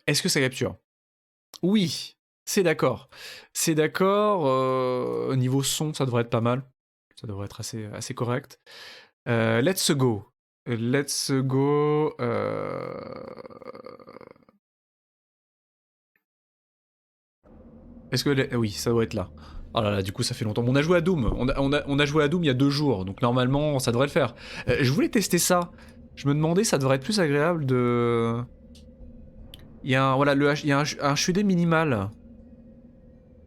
Est-ce que ça capture? Oui, c'est d'accord. C'est d'accord, niveau son, ça devrait être pas mal. Ça devrait être assez correct. Let's go. Let's go, est-ce que les oui, ça doit être là. Oh là là, du coup, ça fait longtemps. On a joué à Doom. On a joué à Doom il y a 2 jours, donc normalement, ça devrait le faire. Je voulais tester ça. Je me demandais, ça devrait être plus agréable de... Il y a un, voilà, il y a un HUD minimal.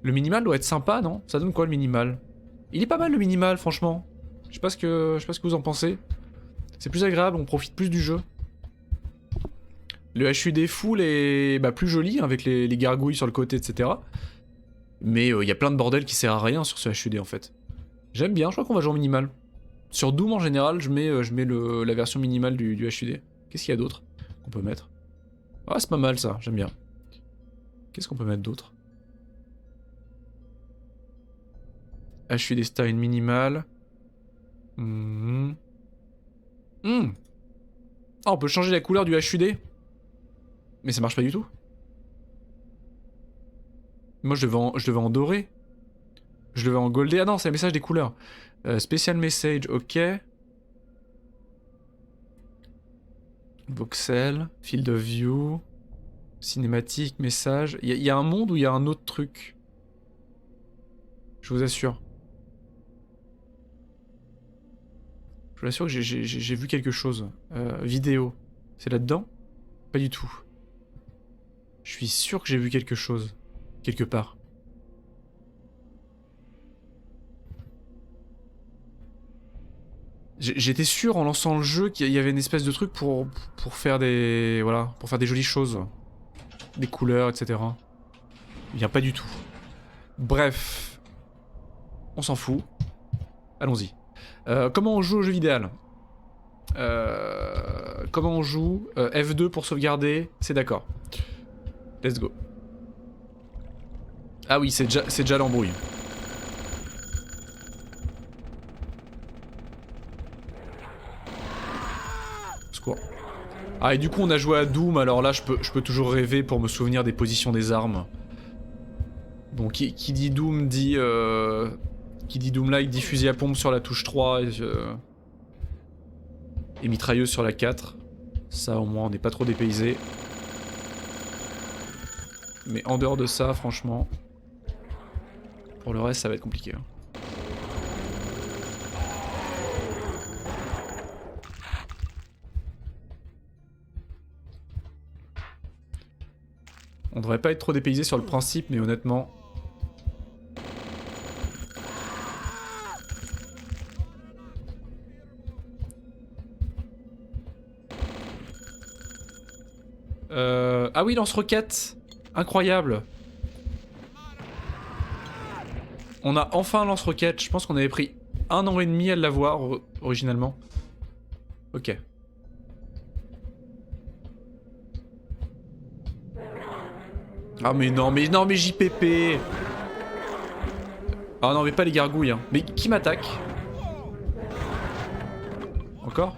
Le minimal doit être sympa, non? Ça donne quoi, le minimal? Il est pas mal, le minimal, franchement. Je sais pas ce que vous en pensez. C'est plus agréable, on profite plus du jeu. Le HUD full est plus joli, hein, avec les gargouilles sur le côté, etc. Mais il y a plein de bordel qui sert à rien sur ce HUD, en fait. J'aime bien, je crois qu'on va jouer en minimal. Sur Doom, en général, je mets la version minimale du HUD. Qu'est-ce qu'il y a d'autre qu'on peut mettre? Ah, c'est pas mal, ça, j'aime bien. Qu'est-ce qu'on peut mettre d'autre? HUD style minimal. Ah, on peut changer la couleur du HUD? Mais ça marche pas du tout. Moi, je devais en doré. Je devais en goldé. Ah non, c'est le message des couleurs. Special message, ok. Voxel, field of view, cinématique, message. Il y a un monde où il y a un autre truc. Je vous assure. Je vous assure que j'ai vu quelque chose. Vidéo. C'est là-dedans? Pas du tout. Je suis sûr que j'ai vu quelque chose. Quelque part. J'étais sûr en lançant le jeu qu'il y avait une espèce de truc pour faire des... Voilà, pour faire des jolies choses. Des couleurs, etc. Il vient pas du tout. Bref. On s'en fout. Allons-y. Comment on joue au jeu vidéo? Comment on joue? F2 pour sauvegarder, c'est d'accord. Let's go. Ah oui, c'est déjà l'embrouille. Secours. Ah, et du coup, on a joué à Doom, alors là, je peux toujours rêver pour me souvenir des positions des armes. Bon, qui dit Doom dit... qui dit Doom-like dit fusil à pompe sur la touche 3 et mitrailleuse sur la 4. Ça, au moins, on n'est pas trop dépaysé. Mais en dehors de ça, franchement... Pour le reste, ça va être compliqué. Hein. On devrait pas être trop dépaysé sur le principe, mais honnêtement... Ah oui, lance-roquette. Incroyable. On a enfin un lance-roquette. Je pense qu'on avait pris 1 an et demi à l'avoir originalement. Ok. Ah mais non, mais JPP. Ah non, mais pas les gargouilles. Hein. Mais qui m'attaque? Encore?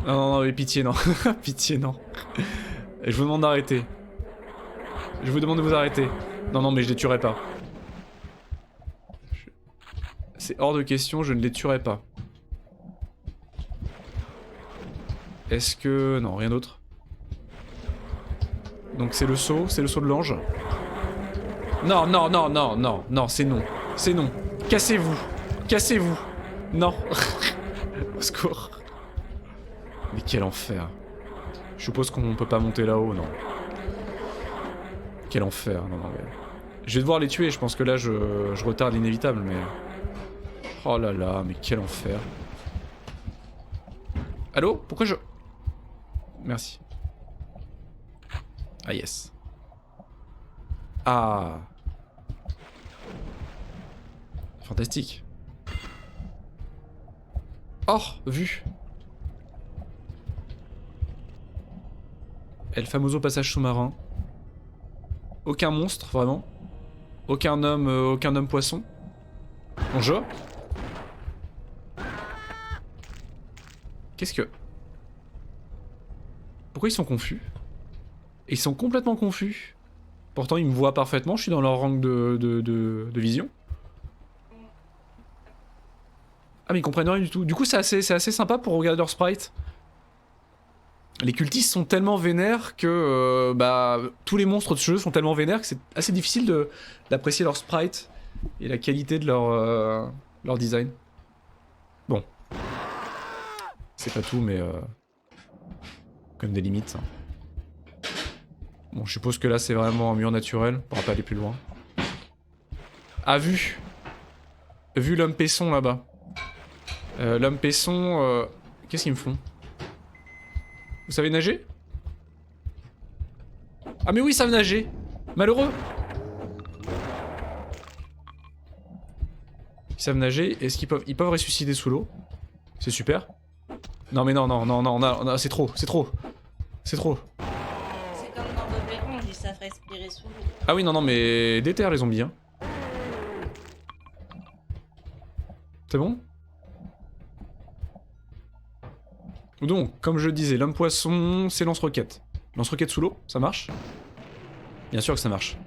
Non, mais pitié, non. Pitié, non. Je vous demande d'arrêter. Je vous demande de vous arrêter. Non, mais je les tuerai pas. C'est hors de question, je ne les tuerai pas. Est-ce que... Non, rien d'autre. Donc c'est le saut de l'ange. Non, c'est non. C'est non. Cassez-vous. Cassez-vous. Non. Au secours. Mais quel enfer. Je suppose qu'on peut pas monter là-haut, non. Quel enfer, non, mais... Je vais devoir les tuer, je pense que là je retarde l'inévitable, mais... Oh là là, mais quel enfer. Allô? Pourquoi je... Merci. Ah yes. Ah. Fantastique. Oh, vu. El famoso passage sous-marin. Aucun monstre, vraiment. Aucun homme poisson. Bonjour. Qu'est-ce que... Pourquoi ils sont confus? Ils sont complètement confus. Pourtant ils me voient parfaitement, je suis dans leur rang de vision. Ah mais ils comprennent rien du tout. Du coup c'est assez sympa pour regarder leur sprite. Les cultistes sont tellement vénères que bah, tous les monstres de ce jeu sont tellement vénères que c'est assez difficile d'apprécier leur sprite et la qualité de leur design. Bon. C'est pas tout mais comme des limites. Ça. Bon je suppose que là c'est vraiment un mur naturel, on pourra pas aller plus loin. Ah vu l'homme paisson là-bas. L'homme paisson... Qu'est-ce qu'ils me font? Vous savez nager? Ah mais oui, ils savent nager. Malheureux. Ils savent nager. Est-ce qu'ils peuvent ressusciter sous l'eau? C'est super. Non mais non, c'est trop. C'est trop. C'est comme dans Bob l'éponge, ils savent respirer sous l'eau. Ah oui, non, mais déterre les zombies. Hein. C'est bon? Donc, comme je le disais, l'homme poisson, c'est lance-roquette. Lance-roquette sous l'eau, ça marche? Bien sûr que ça marche.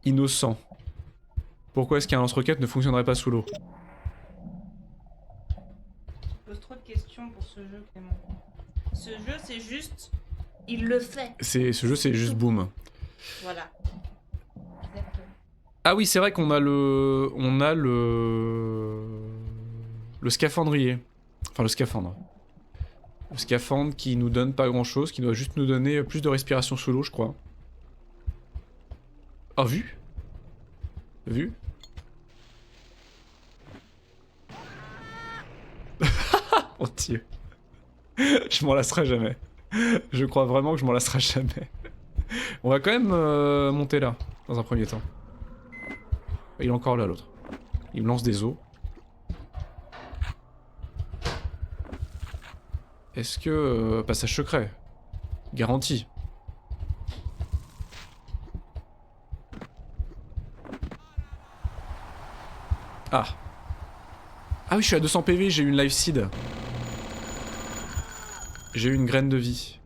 Innocent. Pourquoi est-ce qu'un lance-roquette ne fonctionnerait pas sous l'eau? Tu poses trop de questions pour ce jeu, Clément. Ce jeu, c'est juste... Il le fait. Ce jeu, c'est juste boom. Voilà. Exactement. Ah oui, c'est vrai qu'on a le scaphandrier. Enfin, le scaphandre. Le scaphandre qui nous donne pas grand-chose, qui doit juste nous donner plus de respiration sous l'eau, je crois. Ah, vu? Vu? Oh Dieu. Je m'en lasserai jamais. Je crois vraiment que je m'en lasserai jamais. On va quand même monter là, dans un premier temps. Il est encore là, l'autre. Il me lance des os. Est-ce que... passage secret? Garanti. Ah. Ah oui, je suis à 200 PV, j'ai eu une life seed. J'ai eu une graine de vie.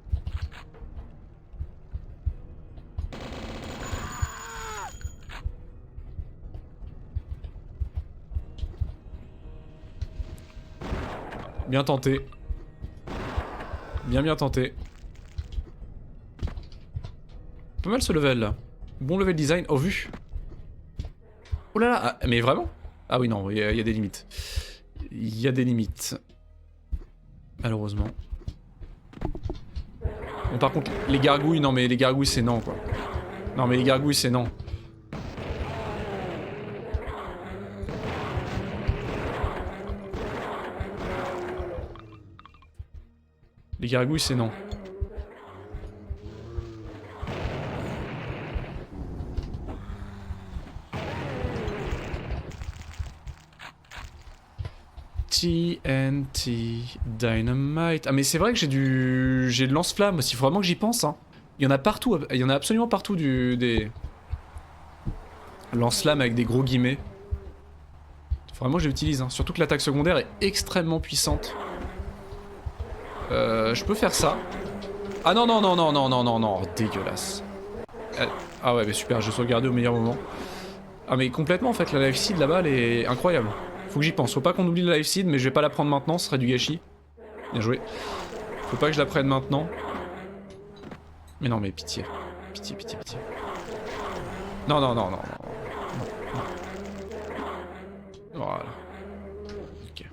Bien tenté. Bien tenté. Pas mal ce level là. Bon level design. Oh vu. Oh là là. Ah, mais vraiment? Ah oui non, il y a des limites. Il y a des limites. Malheureusement. Bon par contre, les gargouilles, non mais les gargouilles c'est non quoi. Non mais les gargouilles c'est non. Les gargouilles c'est non. TNT Dynamite. Ah mais c'est vrai que j'ai de lance-flamme aussi, faut vraiment que j'y pense hein. Il y en a partout, il y en a absolument partout des lance-flammes avec des gros guillemets. Faut vraiment que je l'utilise hein. Surtout que l'attaque secondaire est extrêmement puissante. Je peux faire ça. Ah non non non non non non non non, dégueulasse. Ah ouais mais super, je sauvegardé au meilleur moment. Ah mais complètement en fait, la life seed là-bas elle est incroyable. Faut que j'y pense, faut pas qu'on oublie la life seed mais je vais pas la prendre maintenant, ce serait du gâchis. Bien joué. Faut pas que je la prenne maintenant. Mais non mais pitié. Pitié, pitié, pitié. Non non non non non. Voilà. Ok.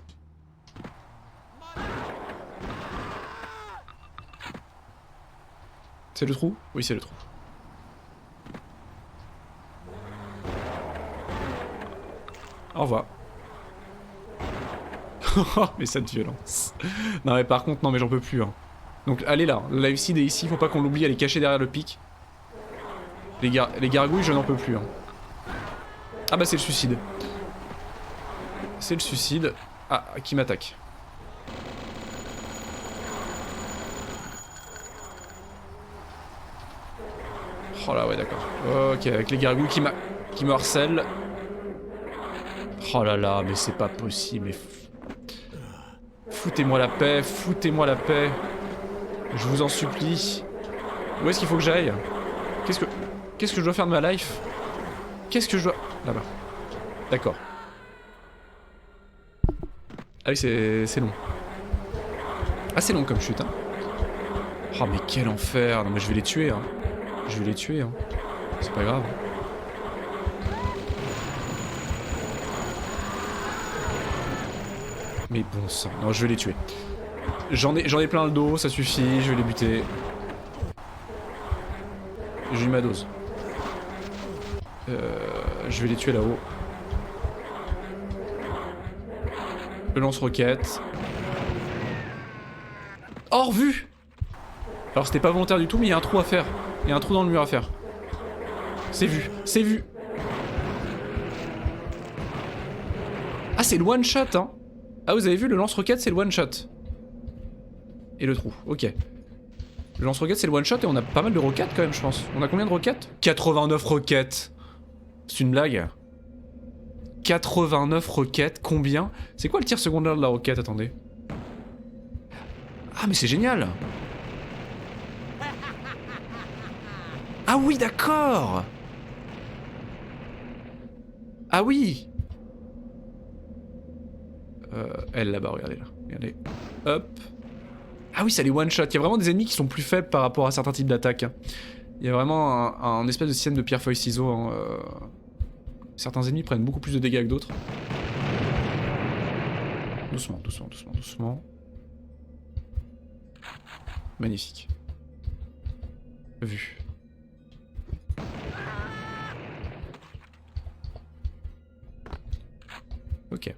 C'est le trou? Oui c'est le trou. Au revoir. Mais cette violence. Non mais par contre, non mais j'en peux plus. Hein. Donc allez là, la life seed est ici, faut pas qu'on l'oublie, elle est cachée derrière le pic. Les gargouilles, je n'en peux plus. Hein. Ah bah c'est le suicide. C'est le suicide. Ah, qui m'attaque. Oh là ouais d'accord. Ok, avec les gargouilles qui me harcèlent. Oh là là, mais c'est pas possible. Mais Foutez-moi la paix, foutez-moi la paix. Je vous en supplie. Où est-ce qu'il faut que j'aille? Qu'est-ce que je dois faire de ma life? Qu'est-ce que je dois... Là-bas. D'accord. Ah oui, c'est long. Ah, c'est long comme chute, hein. Oh, mais quel enfer. Non, mais je vais les tuer, hein. Je vais les tuer, hein. C'est pas grave. Mais bon sang. Non, je vais les tuer. J'en ai plein le dos, ça suffit, je vais les buter. J'ai eu ma dose. Je vais les tuer là-haut. Le lance-roquette. Oh, revu! Alors c'était pas volontaire du tout, mais il y a un trou à faire. Il y a un trou dans le mur à faire. C'est vu, c'est vu. Ah, c'est le one shot, hein. Ah, vous avez vu, le lance-roquette, c'est le one shot. Et le trou, ok. Le lance-roquette, c'est le one shot et on a pas mal de roquettes quand même, je pense. On a combien de roquettes? 89 roquettes. C'est une blague. 89 roquettes, combien? C'est quoi le tir secondaire de la roquette? Attendez. Ah, mais c'est génial. Ah oui, d'accord. Ah oui. Elle là-bas, regardez là. Regardez. Hop. Ah oui, ça les one-shot. Il y a vraiment des ennemis qui sont plus faibles par rapport à certains types d'attaques. Il y a vraiment un espèce de système de pierre-feuille-ciseau. Hein. Certains ennemis prennent beaucoup plus de dégâts que d'autres. Doucement, doucement, doucement, doucement. Magnifique. Vu. Ok.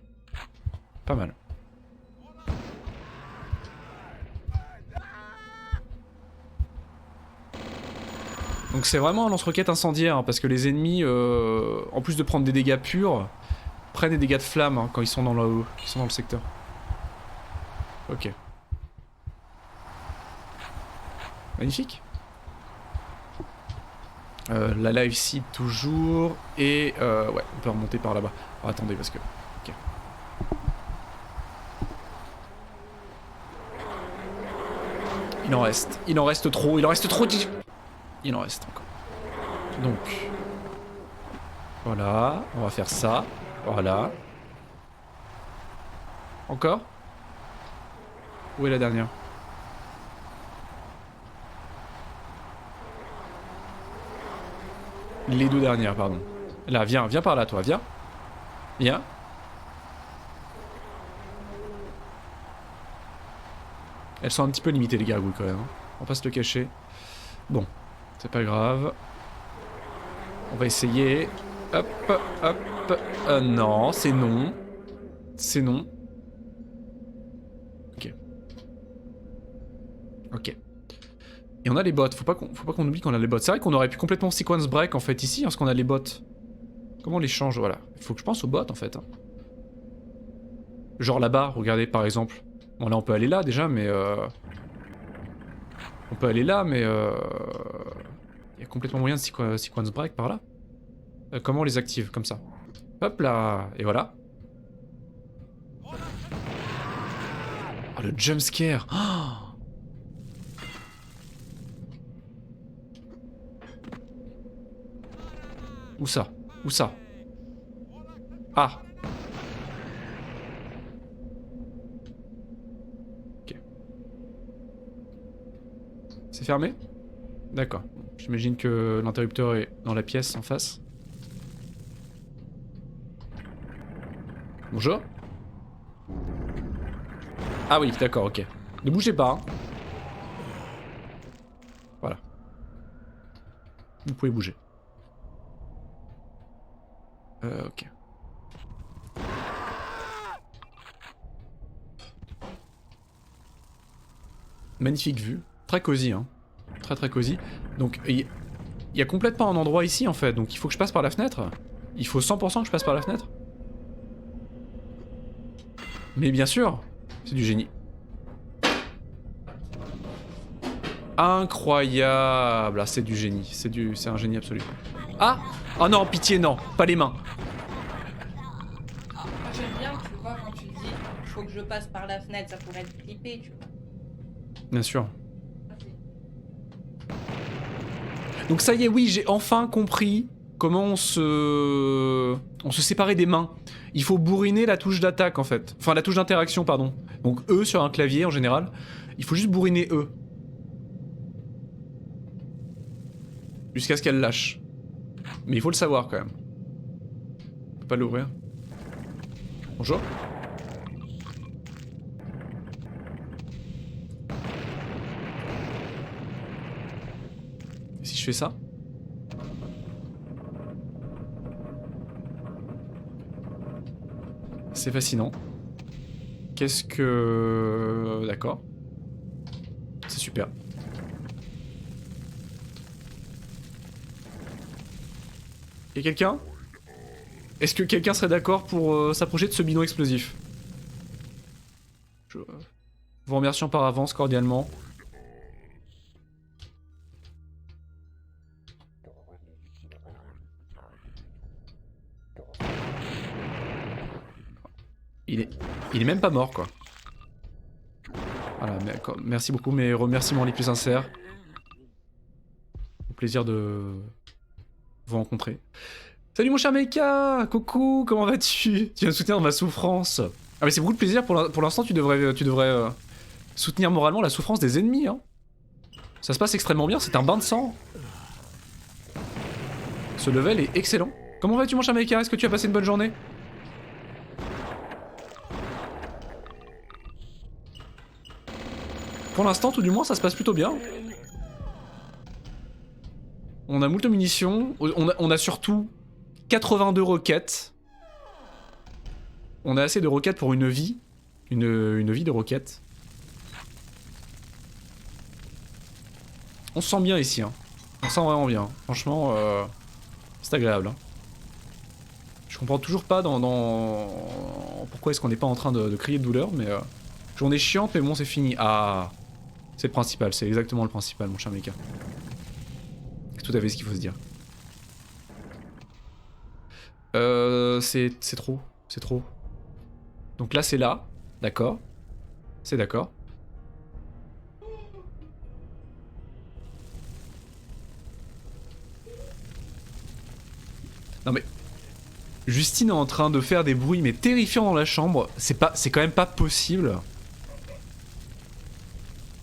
Pas mal. Donc c'est vraiment un lance-roquette incendiaire, hein, parce que les ennemis, en plus de prendre des dégâts purs, prennent des dégâts de flamme hein, quand ils sont dans le secteur. Ok. Magnifique. La live seed toujours, et ouais, on peut remonter par là-bas. Oh, attendez, parce que... Ok. Il en reste trop, il en reste trop... Il en reste encore. Donc... Voilà, on va faire ça. Voilà. Encore? Où est la dernière? Les deux dernières, pardon. Là, viens par là, toi, viens. Viens. Elles sont un petit peu limitées, les gargouilles, quand même. Hein. On va pas se le cacher. Bon, c'est pas grave. On va essayer. Hop, hop. Non, c'est non. C'est non. Ok. Ok. Et on a les bots, faut pas qu'on oublie qu'on a les bots. C'est vrai qu'on aurait pu complètement sequence break en fait ici, parce qu'on a les bots. Comment on les change? Voilà. Il faut que je pense aux bots en fait. Hein. Genre là-bas, regardez par exemple. Bon là on peut aller là déjà, mais on peut aller là, mais il y a complètement moyen de sequence break par là. Comment on les active? Comme ça. Hop là, et voilà. Oh le jumpscare. Oh. Où ça? Où ça? Ah! Ok. C'est fermé? D'accord. J'imagine que l'interrupteur est dans la pièce en face. Bonjour? Ah oui, d'accord, ok. Ne bougez pas. Hein. Voilà. Vous pouvez bouger. Ok. Magnifique vue. Très cosy, hein. Très cosy. Donc, il y a complètement un endroit ici, en fait. Donc, il faut que je passe par la fenêtre. Il faut 100% que je passe par la fenêtre. Mais bien sûr, c'est du génie. Incroyable. Ah, c'est du génie. C'est un génie absolu. Ah! Oh non, pitié, non. Pas les mains. J'aime bien, tu vois, quand tu dis faut que je passe par la fenêtre, ça pourrait être clippé, tu vois. Bien sûr. Ah, Donc ça y est, oui, j'ai enfin compris comment on se séparait des mains. Il faut bourriner la touche d'attaque en fait. Enfin la touche d'interaction, pardon. Donc E sur un clavier en général. Il faut juste bourriner E. Jusqu'à ce qu'elle lâche. Mais il faut le savoir quand même. On peut pas l'ouvrir. Bonjour. Et si je fais ça? C'est fascinant. Qu'est-ce que... D'accord. C'est super. Y'a quelqu'un? Est-ce que quelqu'un serait d'accord pour s'approcher de ce bidon explosif? Je vous remercie par avance cordialement. Il est même pas mort quoi. Voilà, merci beaucoup, mes remerciements les plus sincères. Au plaisir de vous rencontrer. Salut mon cher Meika, coucou, comment vas-tu? Tu viens me soutenir dans ma souffrance. Ah mais c'est beaucoup de plaisir, pour l'instant tu devrais soutenir moralement la souffrance des ennemis. Hein. Ça se passe extrêmement bien, c'est un bain de sang. Ce level est excellent. Comment vas-tu mon cher Meika? Est-ce que tu as passé une bonne journée? Pour l'instant, tout du moins, ça se passe plutôt bien. On a moult munitions. On a surtout 82 roquettes. On a assez de roquettes pour une vie. Une vie de roquettes. On se sent bien ici. Hein. On se sent vraiment bien. Franchement, c'est agréable. Hein. Je comprends toujours pas pourquoi est-ce qu'on n'est pas en train de crier de douleur, mais... journée chiante, mais bon, c'est fini. Ah... C'est le principal, c'est exactement le principal, mon cher Mecha. C'est tout à fait ce qu'il faut se dire. C'est trop, c'est trop. Donc là, c'est là, d'accord. C'est d'accord. Non mais... Justine est en train de faire des bruits mais terrifiants dans la chambre. C'est quand même pas possible.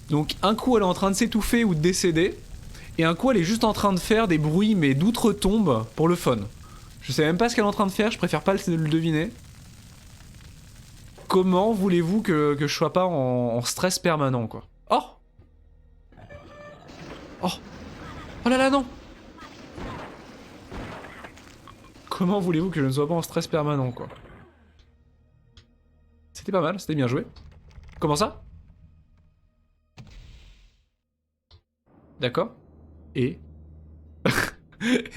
Donc un coup elle est en train de s'étouffer ou de décéder, et un coup elle est juste en train de faire des bruits mais d'outre-tombe pour le fun. Je sais même pas ce qu'elle est en train de faire, je préfère pas le deviner. Comment voulez-vous que je sois pas en stress permanent quoi? Oh! Oh! Oh là là non! Comment voulez-vous que je ne sois pas en stress permanent quoi? C'était pas mal, c'était bien joué. Comment ça? D'accord. Et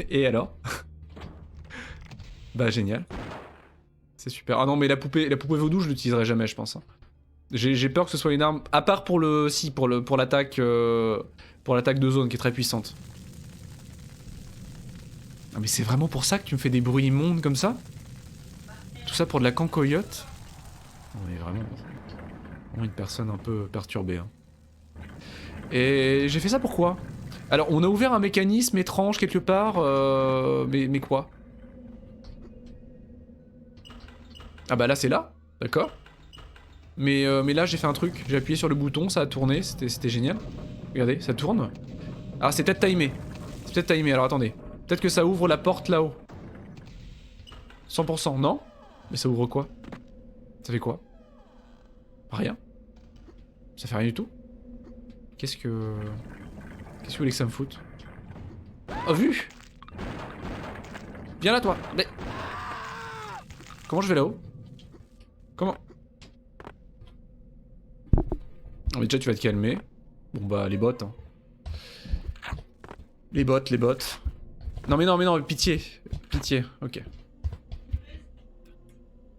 et alors? Bah génial. C'est super. Ah non mais la poupée vaudou je l'utiliserai jamais je pense. Hein. J'ai peur que ce soit une arme... À part pour le... Si, pour l'attaque... pour l'attaque de zone qui est très puissante. Ah mais c'est vraiment pour ça que tu me fais des bruits immondes comme ça? Tout ça pour de la cancoyote? On est vraiment une personne un peu perturbée. Hein. Et j'ai fait ça pourquoi? Alors on a ouvert un mécanisme étrange quelque part, mais quoi? Ah bah là c'est là, d'accord. Mais là j'ai fait un truc, j'ai appuyé sur le bouton, ça a tourné, c'était génial. Regardez, ça tourne. Ah c'est peut-être timé. C'est peut-être timé, alors attendez. Peut-être que ça ouvre la porte là-haut. 100%, non? Mais ça ouvre quoi? Ça fait quoi? Rien. Ça fait rien du tout. Qu'est-ce que vous voulez que ça me foute? Oh, vu! Viens là, toi! Mais... Comment je vais là-haut? Comment? Oh, mais déjà, tu vas te calmer. Bon, bah, les bottes. Hein. Les bottes. Non, mais non, pitié. Pitié, ok.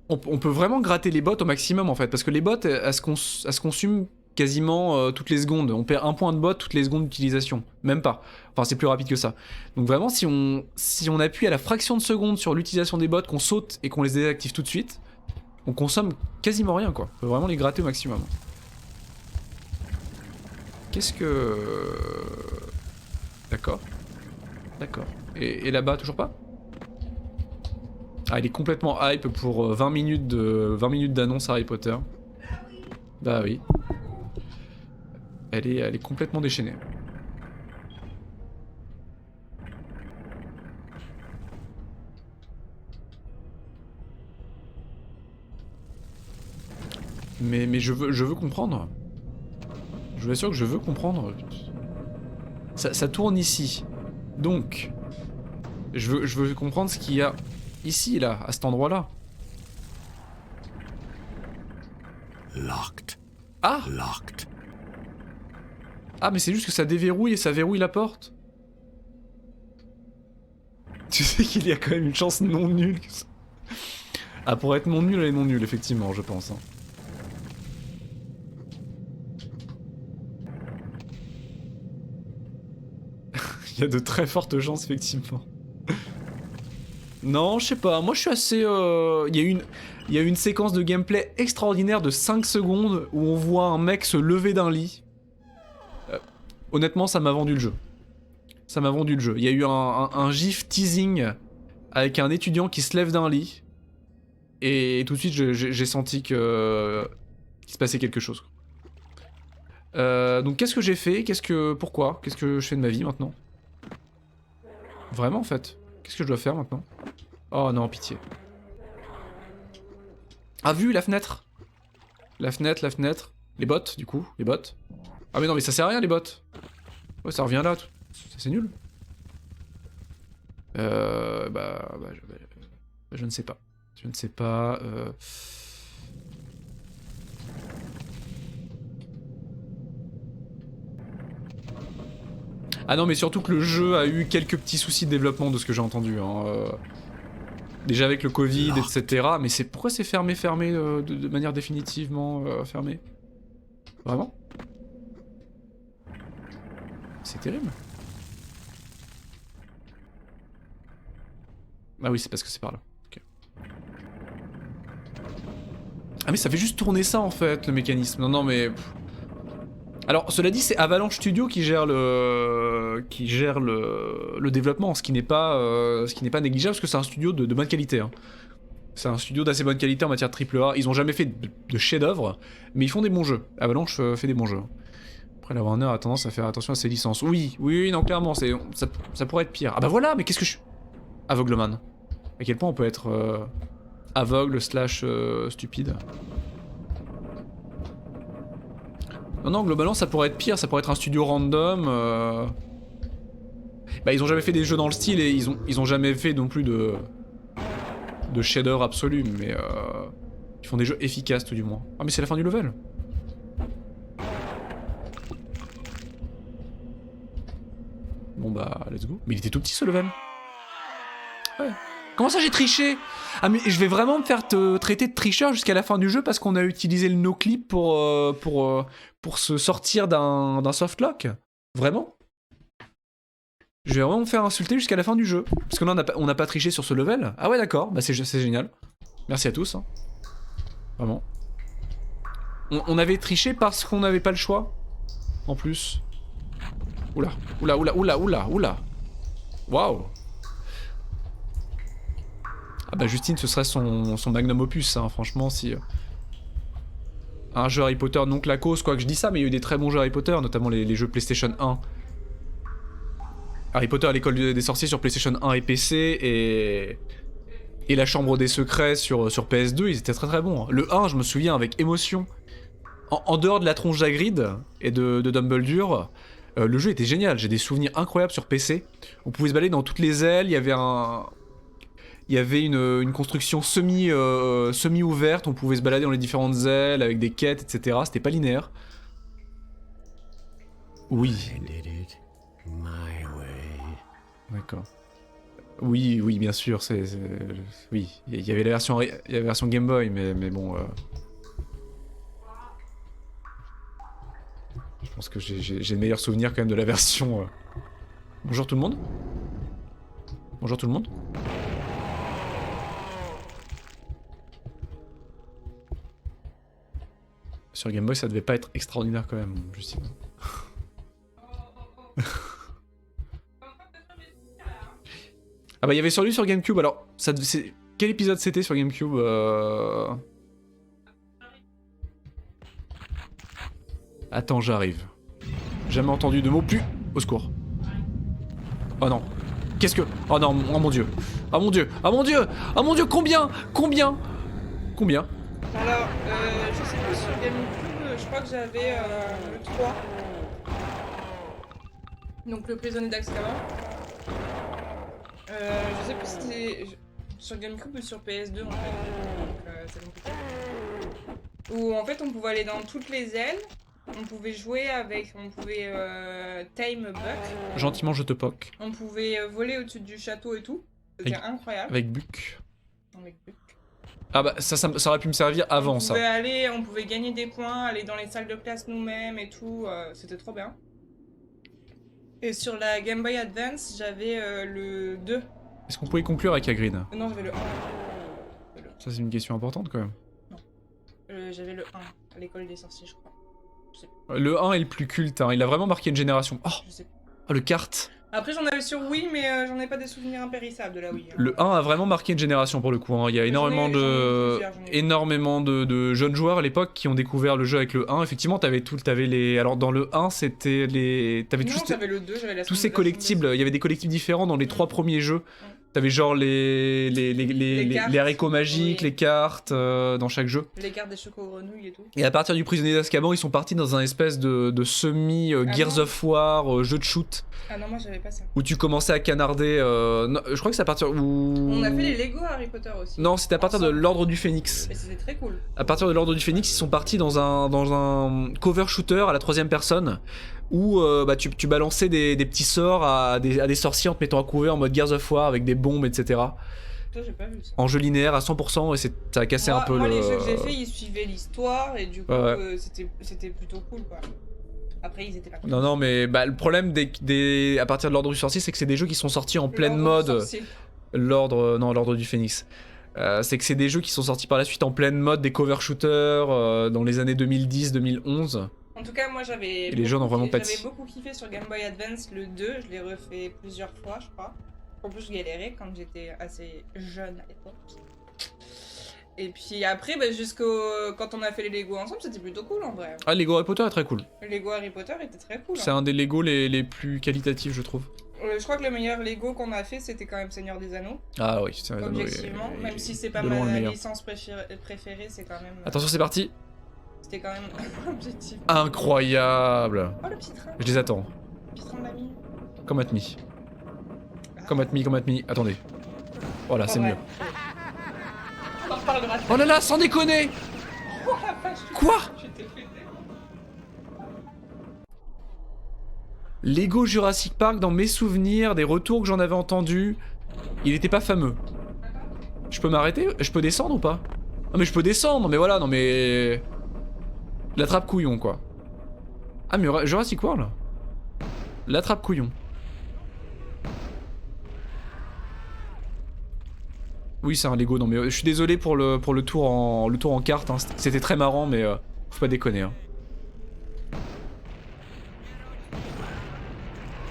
On peut vraiment gratter les bottes au maximum, en fait. Parce que les bottes, elles se consument quasiment toutes les secondes. On perd un point de bot toutes les secondes d'utilisation. Même pas. Enfin, c'est plus rapide que ça. Donc vraiment, si on appuie à la fraction de seconde sur l'utilisation des bots, qu'on saute et qu'on les désactive tout de suite, On consomme quasiment rien quoi. Faut vraiment les gratter au maximum. Qu'est-ce que... D'accord. D'accord. Et là-bas, toujours pas? Ah, il est complètement hype pour 20 minutes d'annonce Harry Potter. Bah oui. Elle est complètement déchaînée. Mais je veux comprendre. Je vous assure que je veux comprendre. Ça tourne ici. Donc, je veux comprendre ce qu'il y a ici, là, à cet endroit-là. Locked. Ah! Locked. Ah, mais c'est juste que ça déverrouille et ça verrouille la porte. Tu sais qu'il y a quand même une chance non nulle. Ah, pour être non nulle, elle est non nulle, effectivement, je pense. Hein. Il y a de très fortes chances, effectivement. Non, je sais pas, moi je suis assez... Il y a une séquence de gameplay extraordinaire de 5 secondes où on voit un mec se lever d'un lit. Honnêtement, ça m'a vendu le jeu. Ça m'a vendu le jeu. Il y a eu un gif teasing avec un étudiant qui se lève d'un lit. Et tout de suite, j'ai senti qu'il se passait quelque chose. Donc qu'est-ce que j'ai fait? Pourquoi? Qu'est-ce que je fais de ma vie maintenant? Vraiment en fait? Qu'est-ce que je dois faire maintenant? Oh non, pitié. Ah, vu la fenêtre? La fenêtre. Les bottes, du coup, les bottes. Ah mais non, mais ça sert à rien les bottes. Ouais, ça revient là, c'est nul. Je ne sais pas. Je ne sais pas. Ah non, mais surtout que le jeu a eu quelques petits soucis de développement de ce que j'ai entendu. Hein. Déjà avec le Covid, etc. Mais pourquoi c'est fermé de manière définitivement fermée? Vraiment? C'est terrible. Ah oui, c'est parce que c'est par là. Okay. Ah mais ça fait juste tourner ça en fait, le mécanisme. Non, non, mais... Alors, cela dit, c'est Avalanche Studio qui gère le développement, ce qui n'est pas négligeable, parce que c'est un studio de bonne qualité. Hein. C'est un studio d'assez bonne qualité en matière de AAA. Ils ont jamais fait de chef-d'œuvre, mais ils font des bons jeux. Avalanche fait des bons jeux. Après, la Warner a tendance à faire attention à ses licences. Oui, non, clairement, ça pourrait être pire. Ah bah voilà, mais qu'est-ce que je... Aveugleman. À quel point on peut être aveugle / stupide. Non, globalement, ça pourrait être pire, ça pourrait être un studio random. Bah, ils ont jamais fait des jeux dans le style et ils ont jamais fait non plus de shader absolu, mais ils font des jeux efficaces tout du moins. Ah, mais c'est la fin du level. Bon bah, let's go. Mais il était tout petit ce level. Ouais. Comment ça j'ai triché? Ah mais je vais vraiment me faire traiter de tricheur jusqu'à la fin du jeu parce qu'on a utilisé le no-clip pour se sortir d'un softlock? Vraiment? Je vais vraiment me faire insulter jusqu'à la fin du jeu. Parce que là on n'a pas triché sur ce level. Ah ouais d'accord, bah c'est génial. Merci à tous. Hein. Vraiment. On avait triché parce qu'on n'avait pas le choix. En plus. Oula. Waouh. Ah bah Justine, ce serait son magnum opus, hein, franchement, si... un jeu Harry Potter non claquos, quoi que je dis ça, mais il y a eu des très bons jeux Harry Potter, notamment les jeux PlayStation 1. Harry Potter à l'école des sorciers sur PlayStation 1 et PC, et la chambre des secrets sur PS2, ils étaient très très bons. Hein. Le 1, je me souviens avec émotion. En dehors de la tronche d'Hagrid et de Dumbledore, le jeu était génial, j'ai des souvenirs incroyables sur PC. On pouvait se balader dans toutes les ailes, il y avait une construction semi-ouverte, on pouvait se balader dans les différentes ailes avec des quêtes, etc. C'était pas linéaire. Oui. D'accord. Oui, bien sûr, oui, il y avait la version Game Boy, mais bon... Je pense que j'ai le meilleur souvenir quand même de la version... Bonjour tout le monde. Bonjour tout le monde. Sur Game Boy, ça devait pas être extraordinaire quand même, Justine. Ah bah il y avait sur lui sur GameCube, alors quel épisode c'était sur GameCube Attends, j'arrive. Jamais entendu de mots, plus au secours. Oh non. Qu'est-ce que... Oh non, oh mon dieu. Oh mon dieu, oh mon dieu, oh mon dieu, combien? Combien? Combien? Alors, je sais plus sur GameCube, je crois que j'avais le 3. Donc le prisonnier d'Azkaban. Je sais plus si c'était sur GameCube ou sur PS2 en fait. Donc c'est compliqué. Où en fait on pouvait aller dans toutes les ailes, on pouvait jouer avec, on pouvait tame Buck. Gentiment, je te poque. On pouvait voler au-dessus du château et tout. C'était incroyable. Avec Buck. Avec Buck. Ah bah ça aurait pu me servir avant ça. On pouvait gagner des points, aller dans les salles de classe nous-mêmes et tout. C'était trop bien. Et sur la Game Boy Advance, j'avais le 2. Est-ce qu'on pouvait conclure avec Hagrid? Non, j'avais le 1. Ça c'est une question importante quand même. Non. J'avais le 1 à l'école des sorciers, je crois. Je sais pas. Le 1 est le plus culte, hein. Il a vraiment marqué une génération. Oh, Je sais pas. oh le kart. Après, j'en avais sur Wii, mais j'en ai pas des souvenirs impérissables de la Wii. Hein. Le 1 a vraiment marqué une génération pour le coup, hein. Il y a énormément de jeunes joueurs à l'époque qui ont découvert le jeu avec le 1. Effectivement, t'avais les... Alors dans le 1, c'était les... T'avais j'avais le 2, j'avais la tous ces collectibles. Il y avait des collectibles différents dans les 3 premiers jeux. T'avais genre les haricots magiques, oui. les cartes dans chaque jeu. Les cartes des choco-grenouilles et tout. Et à partir du prisonnier d'Azkaban, ils sont partis dans un espèce de semi Gears of War, jeu de shoot. Ah non, moi j'avais pas ça. Où tu commençais à canarder. Non, je crois que c'est à partir où. On a fait les Lego Harry Potter aussi. Non, c'était à partir de l'Ordre du Phénix. Et c'était très cool. À partir de l'Ordre du Phénix, ils sont partis dans un cover shooter à la 3ème personne. Où bah, tu balançais des petits sorts à des sorciers en te mettant à couvert en mode Gears of War avec des bombes, etc. Toi, j'ai pas vu ça. En jeu linéaire à 100% et ça a cassé un peu moi, le. les jeux que j'ai fait, ils suivaient l'histoire et du coup, Ouais. c'était plutôt cool quoi. Après, ils étaient pas cool. Non, mais bah, le problème à partir de l'Ordre du Sorcier, c'est que c'est des jeux qui sont sortis en pleine mode. L'Ordre du Phénix. C'est que c'est des jeux qui sont sortis par la suite en pleine mode, des cover shooters dans les années 2010-2011. En tout cas, moi j'avais. Et les jeux ont vraiment pâti. J'avais beaucoup kiffé sur Game Boy Advance le 2, je l'ai refait plusieurs fois, je crois. En plus, je galérais quand j'étais assez jeune à l'époque. Et puis après, bah, quand on a fait les Lego ensemble, c'était plutôt cool en vrai. Ah, Lego Harry Potter est très cool. Le Lego Harry Potter était très cool. C'est un des Lego les plus qualitatifs, je trouve. Je crois que le meilleur Lego qu'on a fait, c'était quand même Seigneur des Anneaux. Ah oui, c'est objectivement, même si c'est pas ma licence préférée, c'est quand même. Attention, c'est parti. C'était quand même objectif. Incroyable. Oh, le petit train. Je les attends. Le petit train de mamie. Come at me. Come at me. Attendez. Voilà, c'est mieux. On en reparlera. Oh là là, sans déconner. Oh la vache. Quoi? Je t'ai pété. Lego Jurassic Park, dans mes souvenirs, des retours que j'en avais entendus, il était pas fameux. Je peux m'arrêter? Je peux descendre ou pas? Non mais je peux descendre, mais voilà, non mais... L'attrape couillon quoi. Ah mais Jurassic World? L'attrape couillon. Oui c'est un Lego, non mais je suis désolé pour le tour en carte, hein. C'était très marrant mais faut pas déconner. Hein.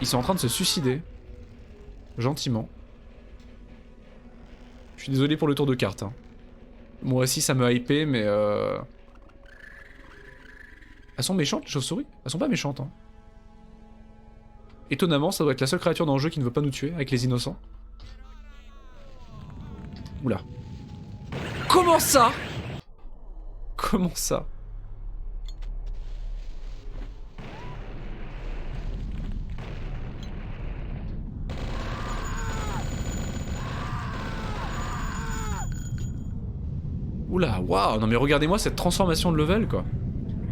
Ils sont en train de se suicider. Gentiment. Je suis désolé pour le tour de carte. Hein. Moi aussi ça me hypé mais Elles sont méchantes les chauves-souris? Elles sont pas méchantes hein. Étonnamment ça doit être la seule créature dans le jeu qui ne veut pas nous tuer avec les innocents. Oula. Comment ça? Comment ça? Oula, waouh, non mais regardez-moi cette transformation de level quoi.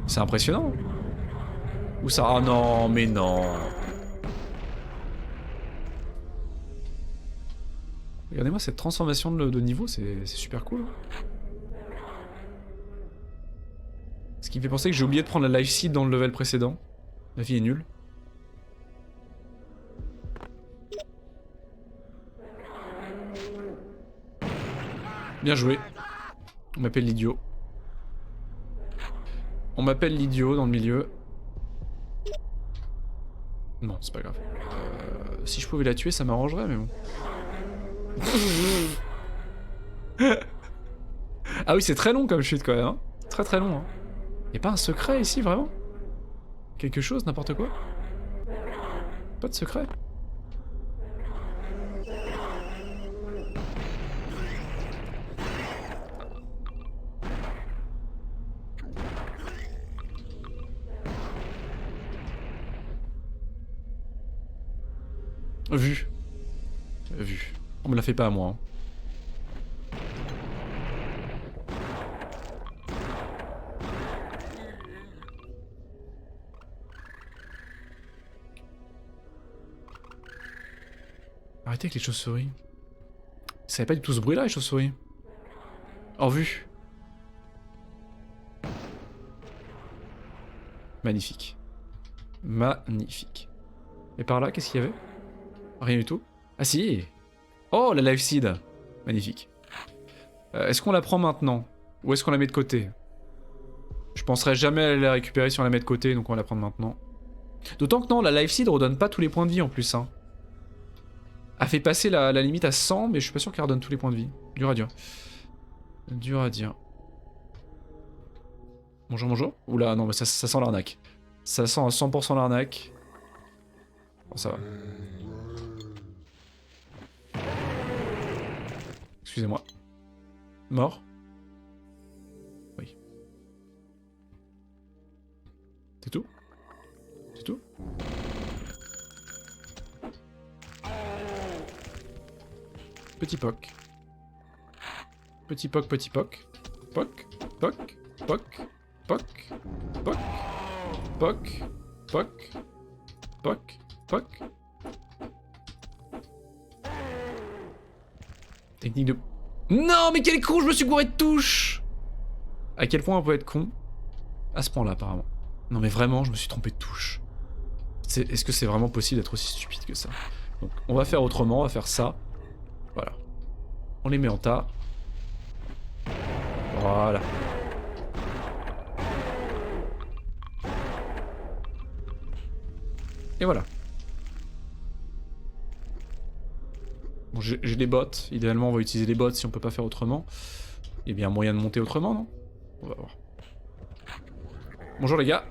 C'est impressionnant. Où ça? Ah non, mais non. Regardez-moi cette transformation de niveau, c'est super cool. Ce qui me fait penser que j'ai oublié de prendre la life seed dans le level précédent. La vie est nulle. Bien joué. On m'appelle l'idiot. On m'appelle l'idiot dans le milieu. Non, c'est pas grave. Si je pouvais la tuer, ça m'arrangerait, mais bon. Ah oui, c'est très long comme chute quand même. Hein. Très très long. Hein. Y'a pas un secret ici, vraiment? Quelque chose, n'importe quoi? Pas de secret? Vu. Vu. On me la fait pas à moi. Hein. Arrêtez avec les chauves-souris. Ça avait pas du tout ce bruit là, les chauves-souris. En vue. Magnifique. Magnifique. Et par là, qu'est-ce qu'il y avait? Rien du tout. Ah si. Oh, la life seed. Magnifique. Est-ce qu'on la prend maintenant? Ou est-ce qu'on la met de côté? Je penserais jamais à la récupérer si on la met de côté, donc on va la prendre maintenant. D'autant que non, la life seed redonne pas tous les points de vie en plus. Hein. A fait passer la limite à 100, mais je suis pas sûr qu'elle redonne tous les points de vie. Dur à dire. Dur à dire. Bonjour, bonjour. Oula, non, mais ça sent l'arnaque. Ça sent à 100% l'arnaque. Bon, ça va. Excusez-moi. Mort? Oui. C'est tout? C'est tout? Petit poc. Petit poc, petit poc. Poc, poc, poc, poc, poc, poc, poc, poc, poc. Technique de... Non, mais quel con, je me suis gouré de touche! À quel point on peut être con? À ce point-là, apparemment. Non, mais vraiment, je me suis trompé de touche. Est-ce que c'est vraiment possible d'être aussi stupide que ça? Donc, on va faire autrement, on va faire ça. Voilà. On les met en tas. Voilà. Et voilà. Bon, j'ai les bots. Idéalement, on va utiliser les bots si on peut pas faire autrement. Il y a bien moyen de monter autrement, non? On va voir. Bonjour les gars.